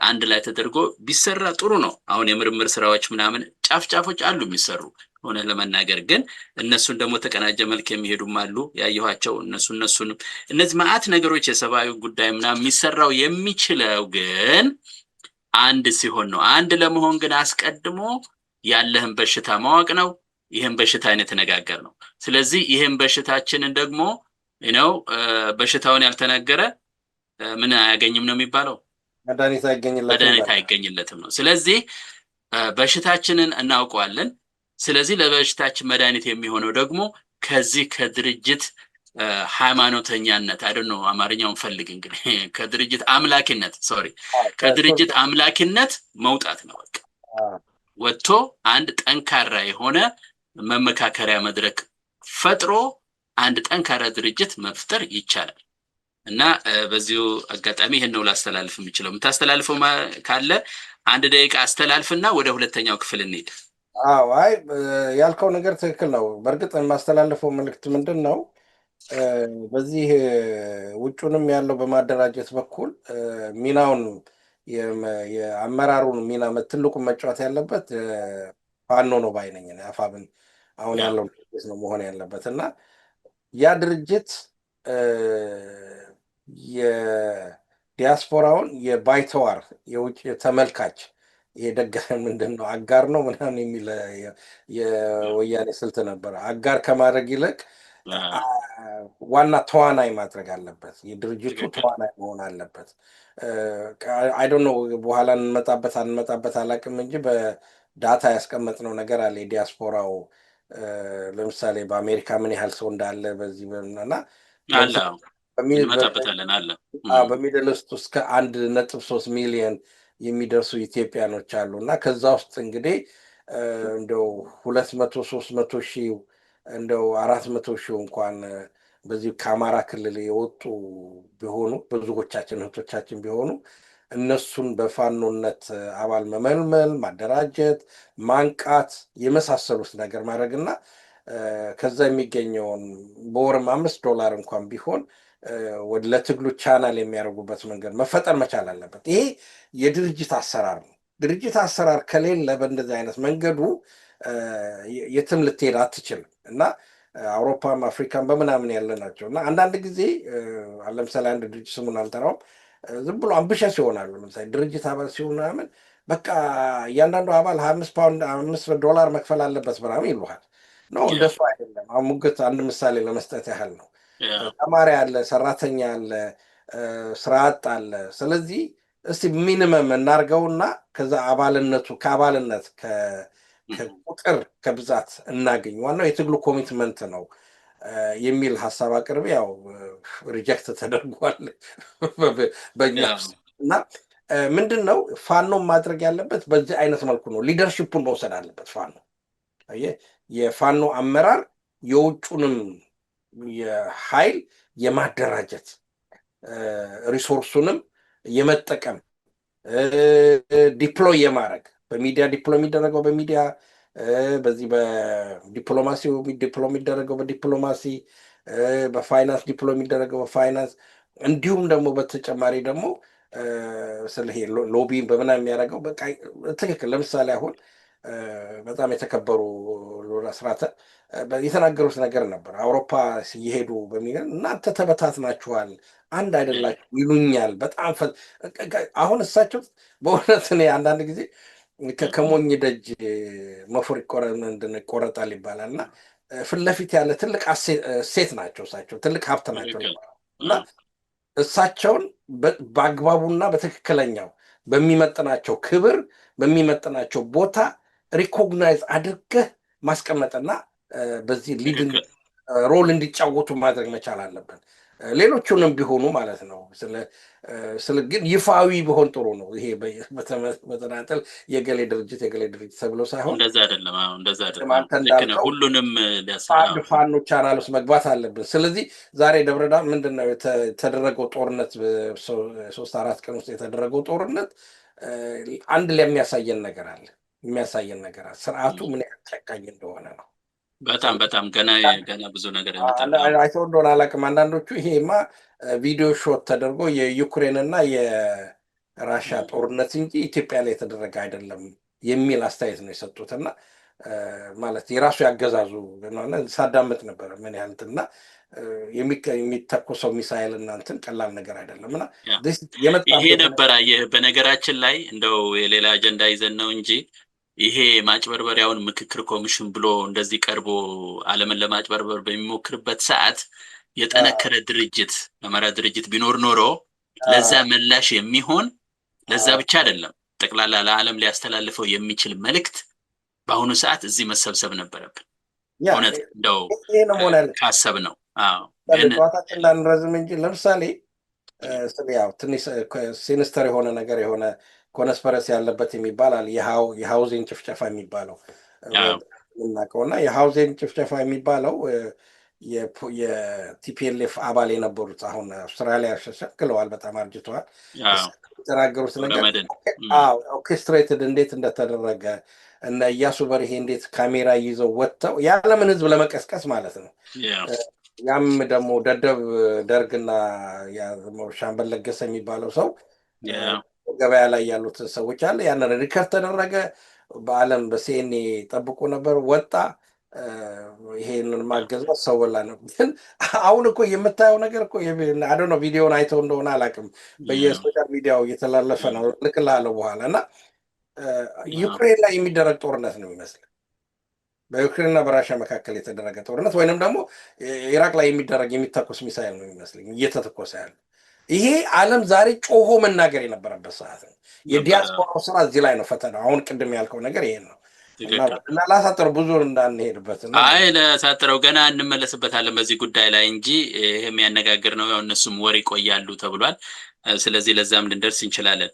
አንድ ላይ ተደርጎ ቢሰራ ጥሩ ነው። አሁን የምርምር ስራዎች ምናምን ጫፍጫፎች አሉ የሚሰሩ ሆነ ለመናገር ግን እነሱን ደግሞ ተቀናጀ መልክ የሚሄዱም አሉ ያየኋቸው። እነሱንም እነዚህ ማአት ነገሮች የሰብአዊ ጉዳይ ምናምን የሚሰራው የሚችለው ግን አንድ ሲሆን ነው። አንድ ለመሆን ግን አስቀድሞ ያለህን በሽታ ማወቅ ነው። ይሄን በሽታ አይነት ተነጋገር ነው። ስለዚህ ይሄን በሽታችንን ደግሞ በሽታውን ያልተናገረ ምን አያገኝም ነው የሚባለው፣ መድኃኒት አይገኝለትም ነው። ስለዚህ በሽታችንን እናውቀዋለን። ስለዚህ ለበሽታችን መድኃኒት የሚሆነው ደግሞ ከዚህ ከድርጅት ሃይማኖተኛነት አይደል አማርኛውን ፈልግ እንግዲህ ከድርጅት አምላኪነት መውጣት ነው። በቃ ወጥቶ አንድ ጠንካራ የሆነ መመካከሪያ መድረክ ፈጥሮ አንድ ጠንካራ ድርጅት መፍጠር ይቻላል። እና በዚሁ አጋጣሚ ይሄን ነው ላስተላልፍ የምችለው። የምታስተላልፈው ካለ 1 ደቂቃ አስተላልፍና ወደ ሁለተኛው ክፍል እንሂድ። አይ ያልከው ነገር ትክክል ነው። በእርግጥ የማስተላልፈው መልእክት ምንድን ነው፣ በዚህ ውጩንም ያለው በማደራጀት በኩል ሚናውን የአመራሩን ሚና ትልቁን መጫወት ያለበት ፋኖ ነው ባይነኝ አፋብን አሁን ያለው ድርጅት ነው መሆን ያለበት እና ያ ድርጅት የዲያስፖራውን የባይተዋር የውጭ ተመልካች የደገፈ ምንድን ነው አጋር ነው ምናምን የሚል የወያኔ ስልት ነበረ። አጋር ከማድረግ ይልቅ ዋና ተዋናይ ማድረግ አለበት። የድርጅቱ ተዋናይ መሆን አለበት። አይ ዶንት ኖ በኋላ አንመጣበት አላውቅም እንጂ በዳታ ያስቀመጥነው ነገር አለ። የዲያስፖራው ለምሳሌ በአሜሪካ ምን ያህል ሰው እንዳለ በዚህ እና በሚድል ኢስት ውስጥ ከ1.3 ሚሊዮን የሚደርሱ ኢትዮጵያኖች አሉ እና ከዛ ውስጥ እንግዲህ እንደው 200-300 ሺህ እንደው 400 ሺህ እንኳን በዚህ ከአማራ ክልል የወጡ ቢሆኑ ብዙዎቻችን እህቶቻችን ቢሆኑ እነሱን በፋኖነት አባል መመልመል፣ ማደራጀት፣ ማንቃት የመሳሰሉት ነገር ማድረግና ከዛ የሚገኘውን በወርም $5 እንኳን ቢሆን ወደ ለትግሉ ቻናል የሚያደርጉበት መንገድ መፈጠር መቻል አለበት። ይሄ የድርጅት አሰራር ነው። ድርጅት አሰራር ከሌለ በእንደዚህ አይነት መንገዱ የትም ልትሄድ አትችልም እና አውሮፓም አፍሪካም በምናምን ያለ ናቸው እና አንዳንድ ጊዜ ለምሳሌ አንድ ድርጅት ስሙን አልጠራውም ዝም ብሎ አምቢሸስ ይሆናሉ። ለምሳሌ ድርጅት አባል ሲሆን ምናምን በቃ እያንዳንዱ አባል $5 መክፈል አለበት ምናምን ይሉሃል። ነው እንደሱ አይደለም። አሁን ሙግት አንድ ምሳሌ ለመስጠት ያህል ነው። ተማሪ አለ፣ ሰራተኛ አለ፣ ስራ አጥ አለ። ስለዚህ እስቲ ሚኒመም እናርገውና ከዛ ከአባልነት ከቁጥር ከብዛት እናገኝ፣ ዋናው የትግሉ ኮሚትመንት ነው የሚል ሀሳብ አቅርቤ ያው ሪጀክት ተደርጓል በእኛ እና ምንድን ነው ፋኖ ማድረግ ያለበት በዚህ አይነት መልኩ ነው። ሊደርሺፑን መውሰድ አለበት ፋኖ። የፋኖ አመራር የውጩንም የኃይል የማደራጀት ሪሶርሱንም የመጠቀም ዲፕሎይ የማድረግ በሚዲያ ዲፕሎይ የሚደረገው በሚዲያ በዚህ በዲፕሎማሲው ዲፕሎይ የሚደረገው በዲፕሎማሲ በፋይናንስ ዲፕሎይ የሚደረገው በፋይናንስ እንዲሁም ደግሞ በተጨማሪ ደግሞ ስለሄ ሎቢ በምና የሚያደርገው በቃ ትክክል። ለምሳሌ አሁን በጣም የተከበሩ ስራተ የተናገሩት ነገር ነበር። አውሮፓ ሲሄዱ በሚል እናንተ ተበታትናችኋል፣ አንድ አይደላችሁ ይሉኛል። በጣም አሁን እሳቸው በእውነት እኔ አንዳንድ ጊዜ ከሞኝ ደጅ መፎር ይቆረጣል ይባላል እና ፊት ለፊት ያለ ትልቅ ሴት ናቸው እሳቸው፣ ትልቅ ሀብት ናቸው እና እሳቸውን በአግባቡና በትክክለኛው በሚመጥናቸው ክብር በሚመጥናቸው ቦታ ሪኮግናይዝ አድርገህ ማስቀመጥና በዚህ ሊድ ሮል እንዲጫወቱ ማድረግ መቻል አለብን። ሌሎቹንም ቢሆኑ ማለት ነው። ግን ይፋዊ ቢሆን ጥሩ ነው። ይሄ በተናጠል የገሌ ድርጅት ተብሎ ሳይሆን እንደዛ አይደለም። እንደዛ አይደለም። ሁሉንም አንድ ፋኖ ቻናል ውስጥ መግባት አለብን። ስለዚህ ዛሬ ደብረዳም ምንድነው የተደረገው ጦርነት 3-4 ቀን ውስጥ የተደረገው ጦርነት አንድ ላይ የሚያሳየን ነገር አለ። ስርዓቱ ምን ያህል ጨካኝ እንደሆነ ነው። በጣም ገና ብዙ ነገር ያመጣል። አይተው እንደሆነ አላውቅም። አንዳንዶቹ ይሄማ ቪዲዮ ሾት ተደርጎ የዩክሬን እና የራሻ ጦርነት እንጂ ኢትዮጵያ ላይ የተደረገ አይደለም የሚል አስተያየት ነው የሰጡት እና ማለት የራሱ ያገዛዙ ሳዳምጥ ነበረ ምን ያህል እና የሚተኮሰው ሚሳይል እና እንትን ቀላል ነገር አይደለም እና ይሄ ነበር። በነገራችን ላይ እንደው የሌላ አጀንዳ ይዘን ነው እንጂ ይሄ ማጭበርበሪያውን ምክክር ኮሚሽን ብሎ እንደዚህ ቀርቦ ዓለምን ለማጭበርበር በሚሞክርበት ሰዓት የጠነከረ ድርጅት አማራ ድርጅት ቢኖር ኖሮ ለዛ ምላሽ የሚሆን ለዛ ብቻ አይደለም ጠቅላላ ለዓለም ሊያስተላልፈው የሚችል መልእክት በአሁኑ ሰዓት እዚህ መሰብሰብ ነበረብን። እውነት እንደው ካሰብ ነው። ለጧታችን እንዳንረዝም እንጂ ለምሳሌ ያው ትንሽ ሲኒስተር የሆነ ነገር የሆነ ኮንስፐረሲ ያለበት የሚባላል የሃውዜን ጭፍጨፋ የሚባለው እናውቀውና የሃውዜን ጭፍጨፋ የሚባለው የቲፒኤልኤፍ አባል የነበሩት አሁን አውስትራሊያ ሸክለዋል፣ በጣም አርጅተዋል። የተናገሩት ነገር ኦርኬስትሬትድ እንዴት እንደተደረገ እና እያሱ በርሄ እንዴት ካሜራ ይዘው ወጥተው የዓለምን ሕዝብ ለመቀስቀስ ማለት ነው። ያም ደግሞ ደደብ ደርግና ሻምበል ለገሰ የሚባለው ሰው ገበያ ላይ ያሉት ሰዎች አለ ያንን ሪከርድ ተደረገ። በዓለም በሲኤንኤ ጠብቆ ነበር ወጣ። ይሄንን ማገዛት ሰው በላ ነው። ግን አሁን እኮ የምታየው ነገር እኮ አዶ ነው። ቪዲዮውን አይተው እንደሆነ አላውቅም፣ በየሶሻል ሚዲያው እየተላለፈ ነው። ልክልሃለሁ በኋላ እና ዩክሬን ላይ የሚደረግ ጦርነት ነው የሚመስል በዩክሬንና በራሽያ መካከል የተደረገ ጦርነት ወይንም ደግሞ ኢራቅ ላይ የሚተኮስ ሚሳይል ነው የሚመስለኝ እየተተኮሰ ያለ። ይሄ ዓለም ዛሬ ጮሆ መናገር የነበረበት ሰዓት ነው። የዲያስፖራው ስራ እዚህ ላይ ነው ፈተናው። አሁን ቅድም ያልከው ነገር ይሄን ነው እና ላሳጥር ብዙ እንዳንሄድበት። አይ ለሳጥረው ገና እንመለስበታለን በዚህ ጉዳይ ላይ እንጂ ይሄ የሚያነጋግር ነው። ያው እነሱም ወር ይቆያሉ ተብሏል። ስለዚህ ለዛም ልንደርስ እንችላለን።